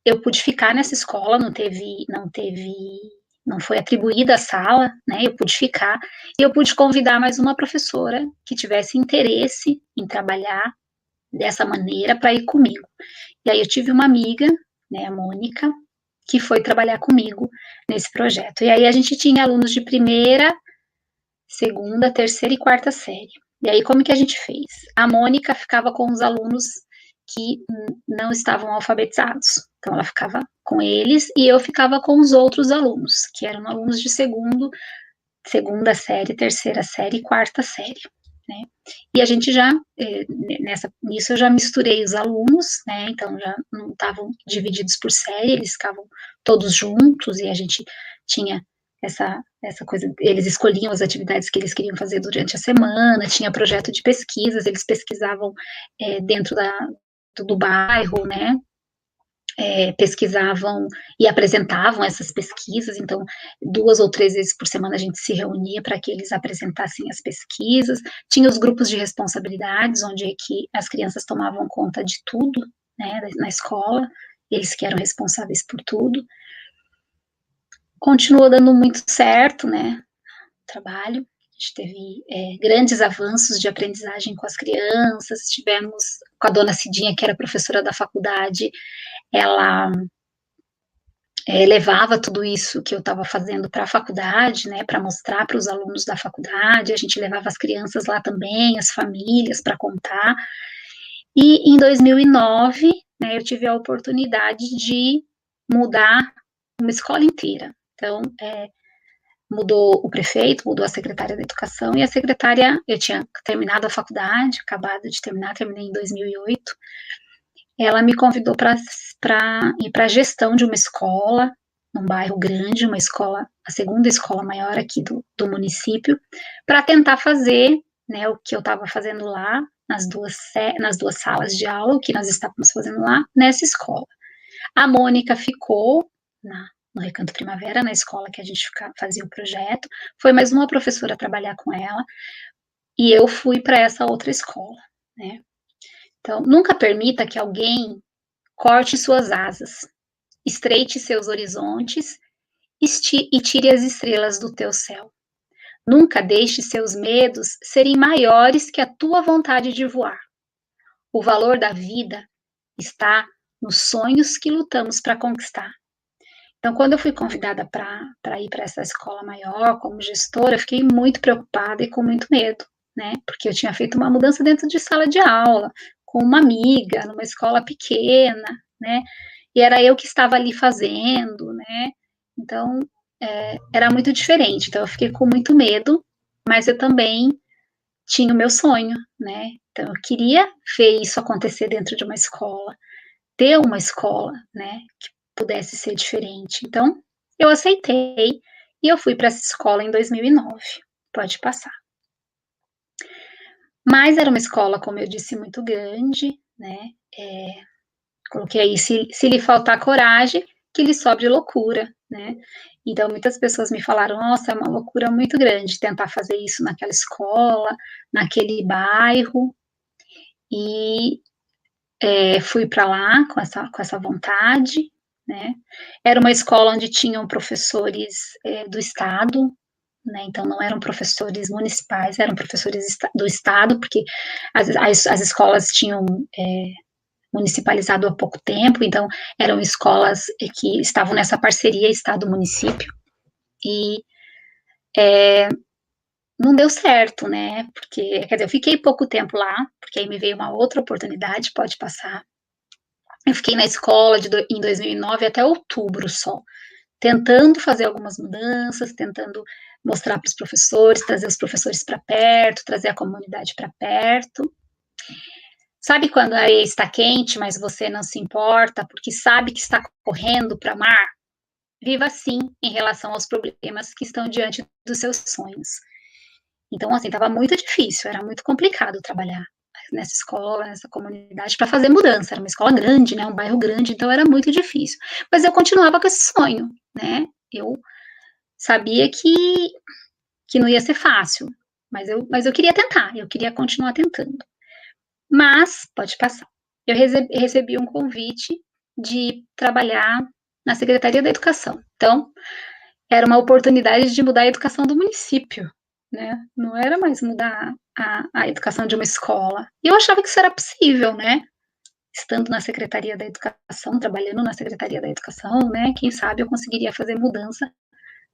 eu pude ficar nessa escola, não foi atribuída a sala, né? Eu pude ficar e eu pude convidar mais uma professora que tivesse interesse em trabalhar dessa maneira para ir comigo. E aí eu tive uma amiga, né, a Mônica, que foi trabalhar comigo nesse projeto. E aí a gente tinha alunos de primeira, segunda, terceira e quarta série. E aí como que a gente fez? A Mônica ficava com os alunos que não estavam alfabetizados. Então ela ficava com eles e eu ficava com os outros alunos, que eram alunos de segunda série, terceira série e quarta série, né? E a gente já, nisso eu já misturei os alunos, né? Então já não estavam divididos por série, eles ficavam todos juntos e a gente tinha essa coisa, eles escolhiam as atividades que eles queriam fazer durante a semana, tinha projeto de pesquisas, eles pesquisavam dentro do bairro, né? Pesquisavam e apresentavam essas pesquisas, então 2 ou 3 vezes por semana a gente se reunia para que eles apresentassem as pesquisas, tinha os grupos de responsabilidades, onde é que as crianças tomavam conta de tudo, né, na escola, eles que eram responsáveis por tudo. Continuou dando muito certo, né, o trabalho, a gente teve grandes avanços de aprendizagem com as crianças, tivemos com a dona Cidinha, que era professora da faculdade, ela levava tudo isso que eu estava fazendo para a faculdade, né, para mostrar para os alunos da faculdade, a gente levava as crianças lá também, as famílias, para contar. E em 2009, né, eu tive a oportunidade de mudar uma escola inteira. Então, mudou o prefeito, mudou a secretária da educação, e a secretária, eu tinha terminado a faculdade, acabado de terminar, terminei em 2008, ela me convidou para ir para a gestão de uma escola, num bairro grande, uma escola, a segunda escola maior aqui do município, para tentar fazer, né, o que eu estava fazendo lá, nas duas salas de aula, o que nós estávamos fazendo lá, nessa escola. A Mônica ficou no Recanto Primavera, na escola que a gente fazia o projeto, foi mais uma professora trabalhar com ela, e eu fui para essa outra escola, né. Então, nunca permita que alguém corte suas asas, estreite seus horizontes e tire as estrelas do teu céu. Nunca deixe seus medos serem maiores que a tua vontade de voar. O valor da vida está nos sonhos que lutamos para conquistar. Então, quando eu fui convidada para ir para essa escola maior como gestora, eu fiquei muito preocupada e com muito medo, né? Porque eu tinha feito uma mudança dentro de sala de aula, com uma amiga, numa escola pequena, né? E era eu que estava ali fazendo, né? Então, era muito diferente. Então, eu fiquei com muito medo, mas eu também tinha o meu sonho, né? Então, eu queria ver isso acontecer dentro de uma escola, ter uma escola, né? Que pudesse ser diferente. Então, eu aceitei e eu fui para essa escola em 2009. Pode passar. Mas era uma escola, como eu disse, muito grande, né? Coloquei aí, se lhe faltar coragem, que lhe sobre loucura, né? Então, muitas pessoas me falaram, nossa, é uma loucura muito grande tentar fazer isso naquela escola, naquele bairro, e fui para lá com essa vontade, né? Era uma escola onde tinham professores do estado, né? Então não eram professores municipais, eram professores do estado, porque as escolas tinham municipalizado há pouco tempo, então eram escolas que estavam nessa parceria estado-município, e não deu certo, né? Porque, quer dizer, eu fiquei pouco tempo lá, porque aí me veio uma outra oportunidade, pode passar. Eu fiquei na escola em 2009 até outubro só, tentando fazer algumas mudanças, tentando mostrar para os professores, trazer os professores para perto, trazer a comunidade para perto. Sabe quando a areia está quente, mas você não se importa, porque sabe que está correndo para o mar? Viva assim em relação aos problemas que estão diante dos seus sonhos. Então, assim, estava muito difícil, era muito complicado trabalhar nessa escola, nessa comunidade, para fazer mudança. Era uma escola grande, né, um bairro grande, então era muito difícil. Mas eu continuava com esse sonho, né? Eu sabia que não ia ser fácil, mas eu queria tentar, eu queria continuar tentando. Mas, pode passar. Eu recebi um convite de trabalhar na Secretaria da Educação. Então, era uma oportunidade de mudar a educação do município, né? Não era mais mudar a educação de uma escola. E eu achava que isso era possível, né? Estando na Secretaria da Educação, trabalhando na Secretaria da Educação, né? Quem sabe eu conseguiria fazer mudança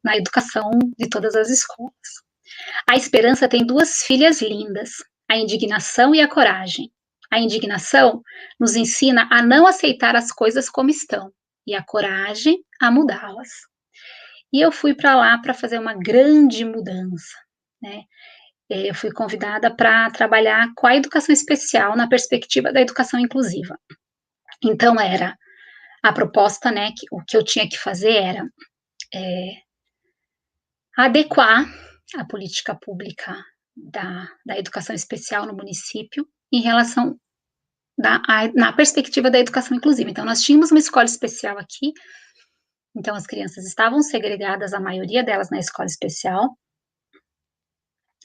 na educação de todas as escolas. A Esperança tem duas filhas lindas, a indignação e a coragem. A indignação nos ensina a não aceitar as coisas como estão, e a coragem a mudá-las. E eu fui para lá para fazer uma grande mudança, né? Eu fui convidada para trabalhar com a educação especial na perspectiva da educação inclusiva. Então, era a proposta, né, o que eu tinha que fazer era adequar a política pública da educação especial no município em relação na perspectiva da educação inclusiva. Então, nós tínhamos uma escola especial aqui, então as crianças estavam segregadas, a maioria delas na escola especial,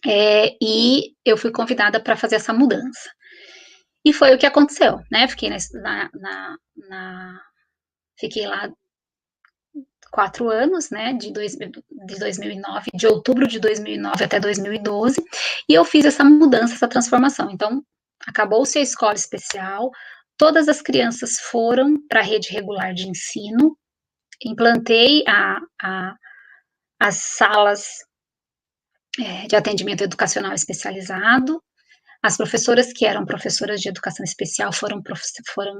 e eu fui convidada para fazer essa mudança. E foi o que aconteceu, né? Fiquei fiquei lá 4 anos, né? De 2009, de outubro de 2009 até 2012, e eu fiz essa mudança, essa transformação. Então, acabou-se a escola especial, todas as crianças foram para a rede regular de ensino, implantei as salas de atendimento educacional especializado. As professoras que eram professoras de educação especial foram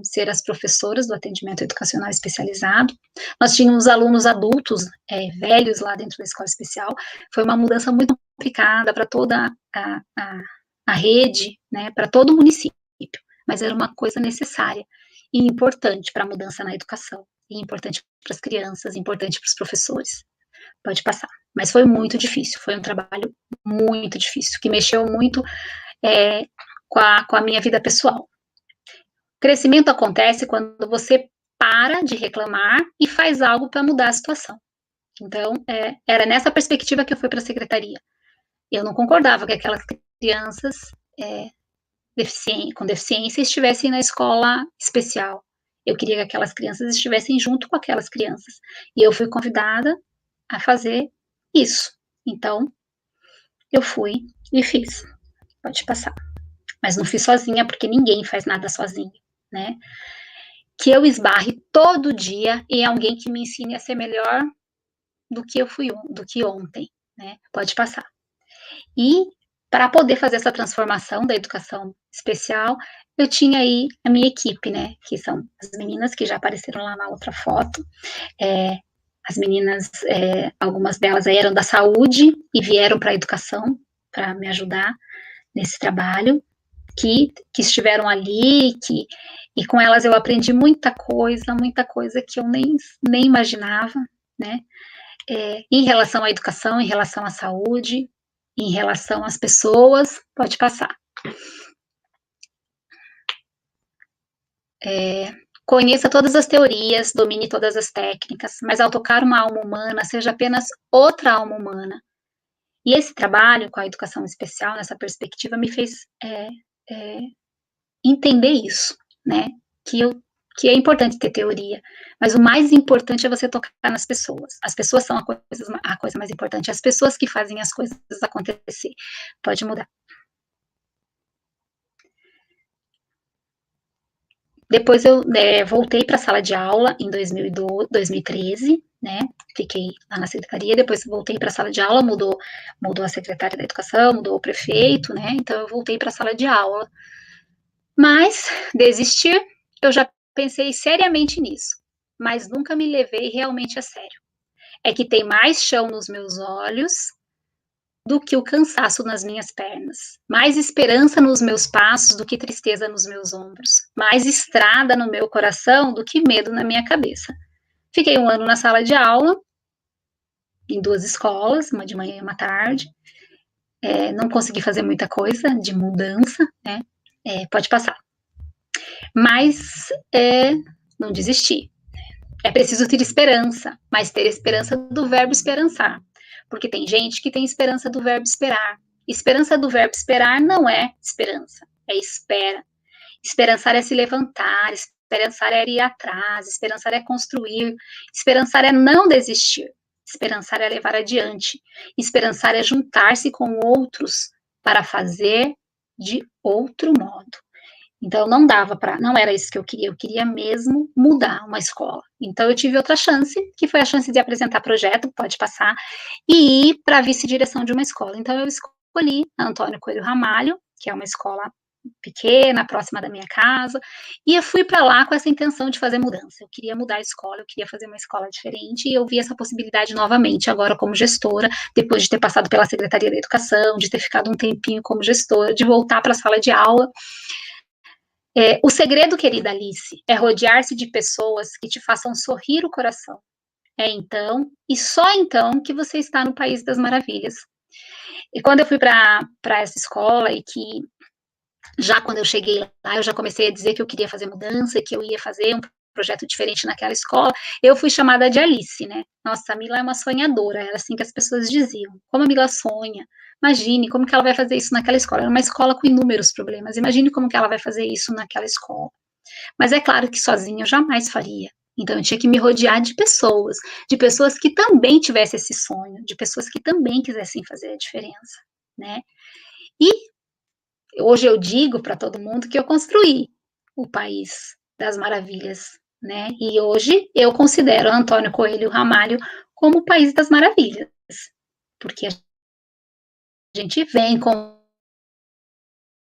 ser as professoras do atendimento educacional especializado. Nós tínhamos alunos adultos, velhos lá dentro da escola especial. Foi uma mudança muito complicada para toda a rede, né, para todo o município, mas era uma coisa necessária e importante para a mudança na educação, e importante para as crianças, importante para os professores. Pode passar. Mas foi muito difícil, foi um trabalho muito difícil, que mexeu muito com a minha vida pessoal. O crescimento acontece quando você para de reclamar e faz algo para mudar a situação. Então, era nessa perspectiva que eu fui para a secretaria. Eu não concordava que aquelas crianças com deficiência estivessem na escola especial. Eu queria que aquelas crianças estivessem junto com aquelas crianças. E eu fui convidada a fazer isso. Então, eu fui e fiz. Pode passar. Mas não fiz sozinha, porque ninguém faz nada sozinho, né? Que eu esbarre todo dia em alguém que me ensine a ser melhor do que ontem, né? Pode passar. E para poder fazer essa transformação da educação especial, eu tinha aí a minha equipe, né? Que são as meninas que já apareceram lá na outra foto. As meninas, algumas delas eram da saúde e vieram para a educação para me ajudar nesse trabalho, que estiveram ali, e com elas eu aprendi muita coisa que eu nem imaginava, né? Em relação à educação, em relação à saúde, em relação às pessoas. Pode passar. Conheça todas as teorias, domine todas as técnicas, mas ao tocar uma alma humana, seja apenas outra alma humana. E esse trabalho com a educação especial, nessa perspectiva, me fez entender isso, né? Que é importante ter teoria, mas o mais importante é você tocar nas pessoas. As pessoas são a coisa mais importante, as pessoas que fazem as coisas acontecer. Pode mudar. Depois eu voltei para a sala de aula em 2013, né? Fiquei lá na secretaria, depois voltei para a sala de aula, mudou a secretária da educação, mudou o prefeito, né? Então eu voltei para a sala de aula. Mas desistir, eu já pensei seriamente nisso, mas nunca me levei realmente a sério. É que tem mais chão nos meus olhos do que o cansaço nas minhas pernas, mais esperança nos meus passos do que tristeza nos meus ombros, mais estrada no meu coração do que medo na minha cabeça. Fiquei 1 ano na sala de aula, em 2 escolas, uma de manhã e uma tarde. Não consegui fazer muita coisa de mudança, né? pode passar. Mas não desistir. É preciso ter esperança, mas ter esperança do verbo esperançar. Porque tem gente que tem esperança do verbo esperar. Esperança do verbo esperar não é esperança, é espera. Esperançar é se levantar, esperançar é ir atrás, esperançar é construir, esperançar é não desistir, esperançar é levar adiante, esperançar é juntar-se com outros para fazer de outro modo. Então não dava para, não era isso que eu queria mesmo mudar uma escola. Então eu tive outra chance, que foi a chance de apresentar projeto, pode passar, e ir para a vice-direção de uma escola. Então eu escolhi a Antônio Coelho Ramalho, que é uma escola pequena, próxima da minha casa, e eu fui para lá com essa intenção de fazer mudança. Eu queria mudar a escola, eu queria fazer uma escola diferente, e eu vi essa possibilidade novamente, agora como gestora, depois de ter passado pela Secretaria da Educação, de ter ficado um tempinho como gestora, de voltar para a sala de aula. O segredo, querida Alice, é rodear-se de pessoas que te façam sorrir o coração. É então, e só então, que você está no País das Maravilhas. E quando eu fui para essa escola, e que já quando eu cheguei lá, eu já comecei a dizer que eu queria fazer mudança, que eu ia fazer um projeto diferente naquela escola, eu fui chamada de Alice, né? Nossa, a Mila é uma sonhadora, era assim que as pessoas diziam. Como a Mila sonha, imagine como que ela vai fazer isso naquela escola. Era uma escola com inúmeros problemas, imagine como que ela vai fazer isso naquela escola. Mas é claro que sozinha eu jamais faria. Então eu tinha que me rodear de pessoas que também tivessem esse sonho, de pessoas que também quisessem fazer a diferença, né? E hoje eu digo para todo mundo que eu construí o País das Maravilhas, né? E hoje eu considero Antônio Coelho Ramalho como o País das Maravilhas, porque a gente vem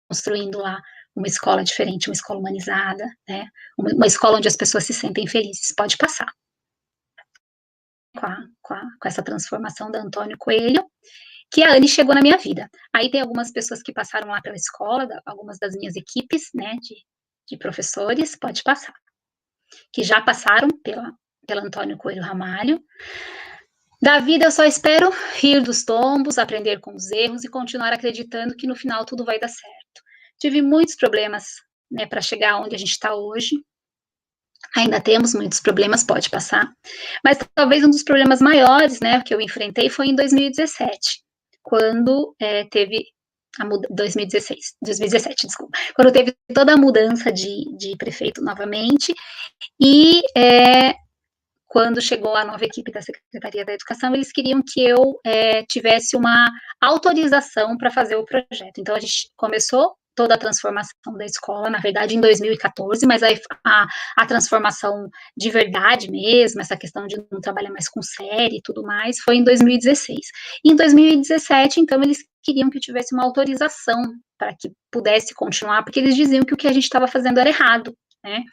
construindo lá uma escola diferente, uma escola humanizada, né? Uma escola onde as pessoas se sentem felizes. Pode passar. Com essa transformação da Antônio Coelho, que a Anne chegou na minha vida. Aí tem algumas pessoas que passaram lá pela escola, algumas das minhas equipes, né, de professores, pode passar, que já passaram pela Antônio Coelho Ramalho. Da vida eu só espero rir dos tombos, aprender com os erros e continuar acreditando que no final tudo vai dar certo. Tive muitos problemas, né, para chegar onde a gente está hoje. Ainda temos muitos problemas, pode passar. Mas talvez um dos problemas maiores, né, que eu enfrentei foi em 2017, quando teve 2017, desculpa, quando teve toda a mudança de prefeito novamente, e quando chegou a nova equipe da Secretaria da Educação, eles queriam que eu tivesse uma autorização para fazer o projeto. Então, a gente começou toda a transformação da escola, na verdade, em 2014, mas aí a transformação de verdade mesmo, essa questão de não trabalhar mais com série e tudo mais, foi em 2016. E em 2017, então, eles queriam que eu tivesse uma autorização para que pudesse continuar, porque eles diziam que o que a gente estava fazendo era errado, né?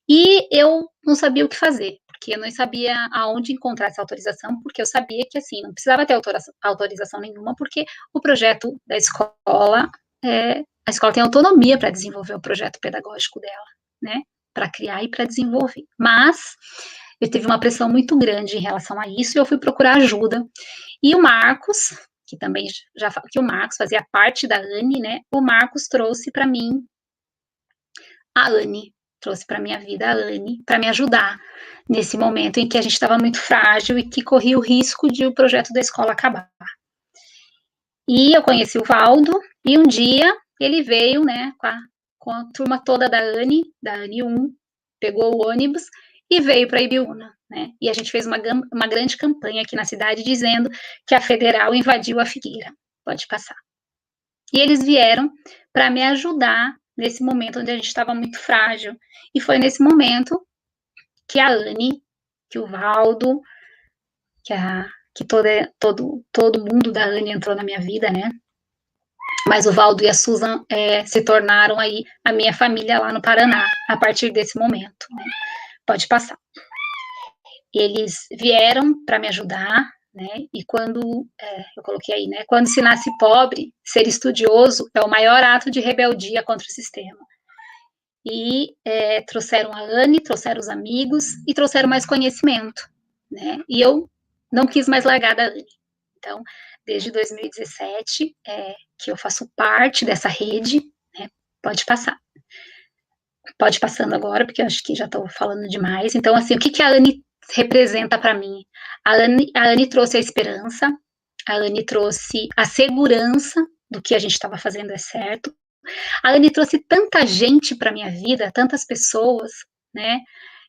E eu não sabia o que fazer, porque eu não sabia aonde encontrar essa autorização, porque eu sabia que, assim, não precisava ter autorização nenhuma, porque o projeto da escola, a escola tem autonomia para desenvolver o projeto pedagógico dela, né, para criar e para desenvolver. Mas eu tive uma pressão muito grande em relação a isso, e eu fui procurar ajuda. E o Marcos, que também que o Marcos fazia parte da Anne, né, o Marcos trouxe para mim a Anne, trouxe para minha vida a Anne, para me ajudar nesse momento em que a gente estava muito frágil e que corria o risco de o projeto da escola acabar. E eu conheci o Valdo, e um dia ele veio, né, com a turma toda da Anne 1, pegou o ônibus e veio para Ibiúna, né, e a gente fez uma grande campanha aqui na cidade dizendo que a Federal invadiu a Figueira. Pode passar. E eles vieram para me ajudar nesse momento onde a gente estava muito frágil. E foi nesse momento que a Anne, que o Valdo, que todo mundo da Anne entrou na minha vida, né? Mas o Valdo e a Susan se tornaram aí a minha família lá no Paraná, a partir desse momento, né? Pode passar. Eles vieram para me ajudar, né? E quando, eu coloquei aí, né? Quando se nasce pobre, ser estudioso é o maior ato de rebeldia contra o sistema. E trouxeram a Anne, trouxeram os amigos e trouxeram mais conhecimento, né? E eu não quis mais largar da Anne. Então, desde 2017, que eu faço parte dessa rede, né? Pode passar. Pode ir passando agora, porque eu acho que já estou falando demais. Então, assim, o que, que a Anne representa para mim? A Anne trouxe a esperança, a Anne trouxe a segurança do que a gente estava fazendo é certo. A Anne trouxe tanta gente para minha vida, tantas pessoas, né,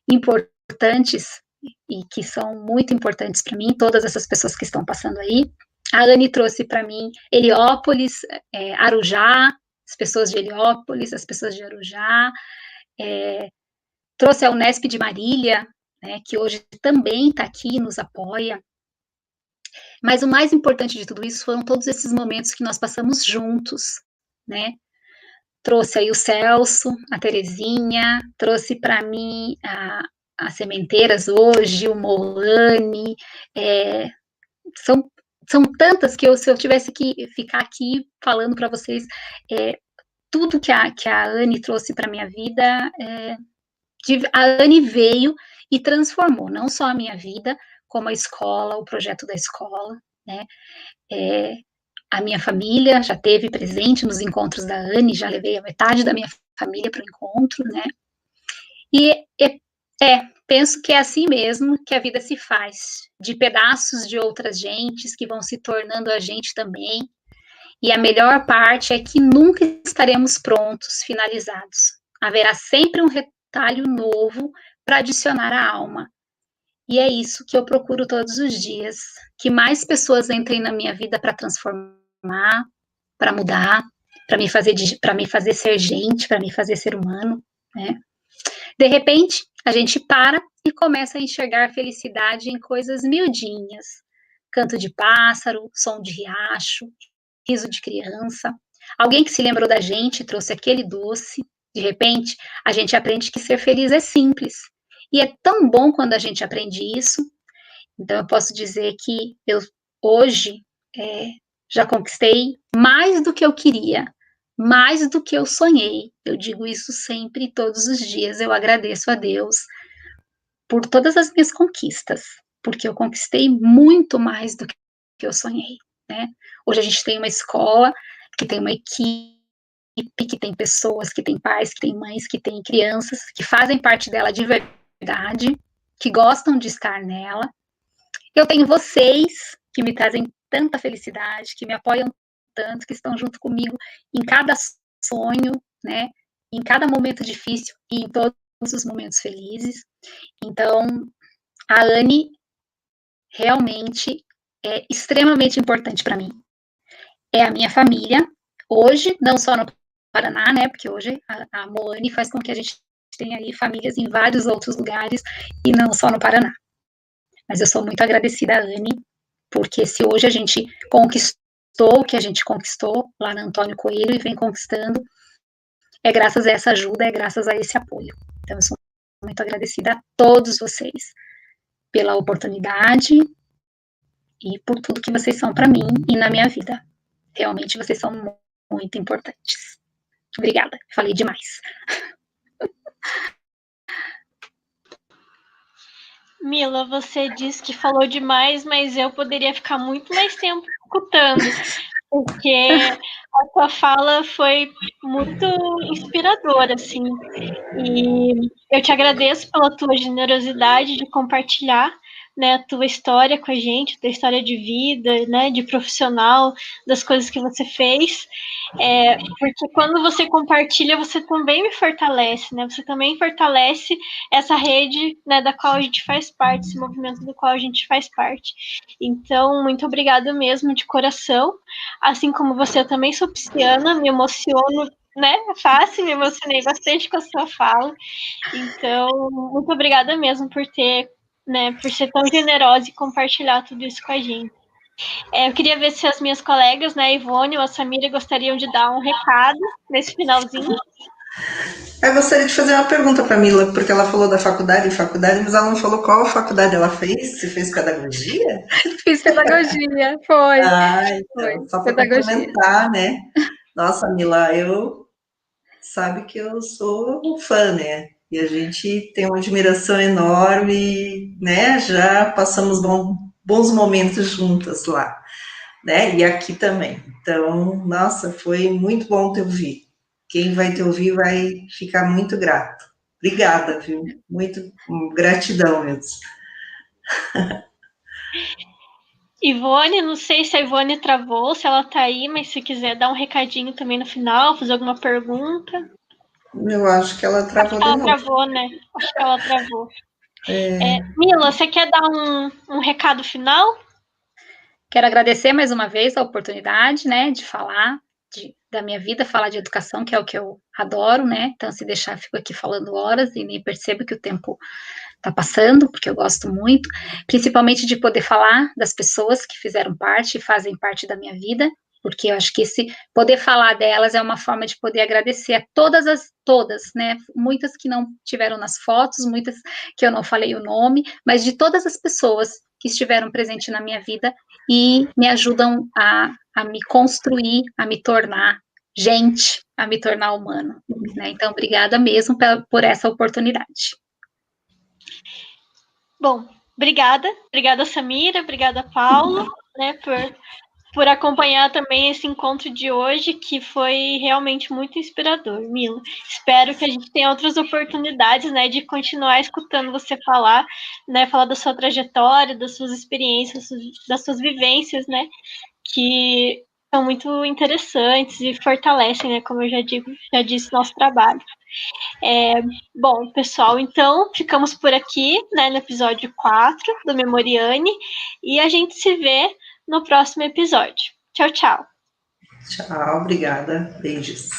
importantes e que são muito importantes para mim, todas essas pessoas que estão passando aí. A Anne trouxe para mim Heliópolis, Arujá, as pessoas de Heliópolis, as pessoas de Arujá, trouxe a Unesp de Marília, né, que hoje também está aqui, nos apoia. Mas o mais importante de tudo isso foram todos esses momentos que nós passamos juntos, né? Trouxe aí o Celso, a Terezinha, trouxe para mim as Sementeiras hoje, o Moane, são tantas que se eu tivesse que ficar aqui falando para vocês tudo que a Anne trouxe para minha vida, a Anne veio e transformou não só a minha vida, como a escola, o projeto da escola, né? A minha família já teve presente nos encontros da Anne, já levei a metade da minha família para o encontro, né? E penso que é assim mesmo que a vida se faz, de pedaços de outras gentes que vão se tornando a gente também. E a melhor parte é que nunca estaremos prontos, finalizados. Haverá sempre um retalho novo para adicionar à alma. E é isso que eu procuro todos os dias, que mais pessoas entrem na minha vida para transformar, para mudar, para me fazer ser gente, para me fazer ser humano, né? De repente, a gente para e começa a enxergar felicidade em coisas miudinhas. Canto de pássaro, som de riacho, riso de criança. Alguém que se lembrou da gente trouxe aquele doce. De repente, a gente aprende que ser feliz é simples. E é tão bom quando a gente aprende isso. Então, eu posso dizer que eu hoje já conquistei mais do que eu queria, mais do que eu sonhei. Eu digo isso sempre, todos os dias. Eu agradeço a Deus por todas as minhas conquistas, porque eu conquistei muito mais do que eu sonhei, né? Hoje a gente tem uma escola que tem uma equipe, que tem pessoas, que tem pais, que tem mães, que tem crianças, que fazem parte dela de verdade, que gostam de estar nela. Eu tenho vocês que me trazem tanta felicidade, que me apoiam tanto, que estão junto comigo em cada sonho, né? Em cada momento difícil e em todos os momentos felizes. Então, a Anne realmente é extremamente importante para mim. É a minha família, hoje, não só no Paraná, né? Porque hoje a Moane faz com que a gente tenha aí famílias em vários outros lugares e não só no Paraná. Mas eu sou muito agradecida a Anne, porque se hoje a gente conquistou o que a gente conquistou lá na Antônio Coelho e vem conquistando, é graças a essa ajuda, é graças a esse apoio. Então, eu sou muito agradecida a todos vocês pela oportunidade e por tudo que vocês são para mim e na minha vida. Realmente, vocês são muito importantes. Obrigada, falei demais. Mila, você disse que falou demais, mas eu poderia ficar muito mais tempo escutando, porque a tua fala foi muito inspiradora, assim. E eu te agradeço pela tua generosidade de compartilhar, né, a tua história com a gente, tua história de vida, né, de profissional, das coisas que você fez. Porque quando você compartilha, você também me fortalece, né? Você também fortalece essa rede, né, da qual a gente faz parte, esse movimento do qual a gente faz parte. Então, muito obrigada mesmo, de coração. Assim como você, eu também sou pisciana, me emociono, né? Fácil, me emocionei bastante com a sua fala. Então, muito obrigada mesmo por ter, né, por ser tão generosa e compartilhar tudo isso com a gente. Eu queria ver se as minhas colegas, né, a Ivone ou a Samira, gostariam de dar um recado nesse finalzinho. Eu gostaria de fazer uma pergunta para a Mila, porque ela falou da faculdade, mas ela não falou qual faculdade ela fez. Você fez pedagogia? Fiz pedagogia, foi. Então, só para complementar, né? Nossa, Mila, sabe que eu sou um fã, né? E a gente tem uma admiração enorme, né? Já passamos bons momentos juntas lá, né? E aqui também. Então, nossa, foi muito bom te ouvir. quem vai te ouvir vai ficar muito grato. Obrigada, viu? Muito gratidão mesmo. Ivone, não sei se a Ivone travou, se ela tá aí, mas se quiser dar um recadinho também no final, fazer alguma pergunta. Eu acho que ela Acho travou que de ela novo. travou, né? Acho que ela travou. Mila, você quer dar um recado final? Quero agradecer mais uma vez a oportunidade, né, de falar da minha vida, falar de educação, que é o que eu adoro, né? Então, se deixar, fico aqui falando horas e nem percebo que o tempo está passando, porque eu gosto muito, principalmente de poder falar das pessoas que fizeram parte e fazem parte da minha vida, porque eu acho que esse poder falar delas é uma forma de poder agradecer a todas, né? Muitas que não tiveram nas fotos, muitas que eu não falei o nome, mas de todas as pessoas que estiveram presentes na minha vida e me ajudam a me construir, a me tornar gente, a me tornar humano, né? Então, obrigada mesmo por essa oportunidade. Bom, obrigada Samira, obrigada Paulo, né, por acompanhar também esse encontro de hoje, que foi realmente muito inspirador, Mila. Espero que a gente tenha outras oportunidades, né, de continuar escutando você falar, né, falar da sua trajetória, das suas experiências, das suas vivências, né, que são muito interessantes e fortalecem, né, como eu já disse, nosso trabalho. Bom, pessoal, então ficamos por aqui, né, no episódio 4 do Memoriane, e a gente se vê no próximo episódio. Tchau, tchau. Tchau, obrigada. Beijos.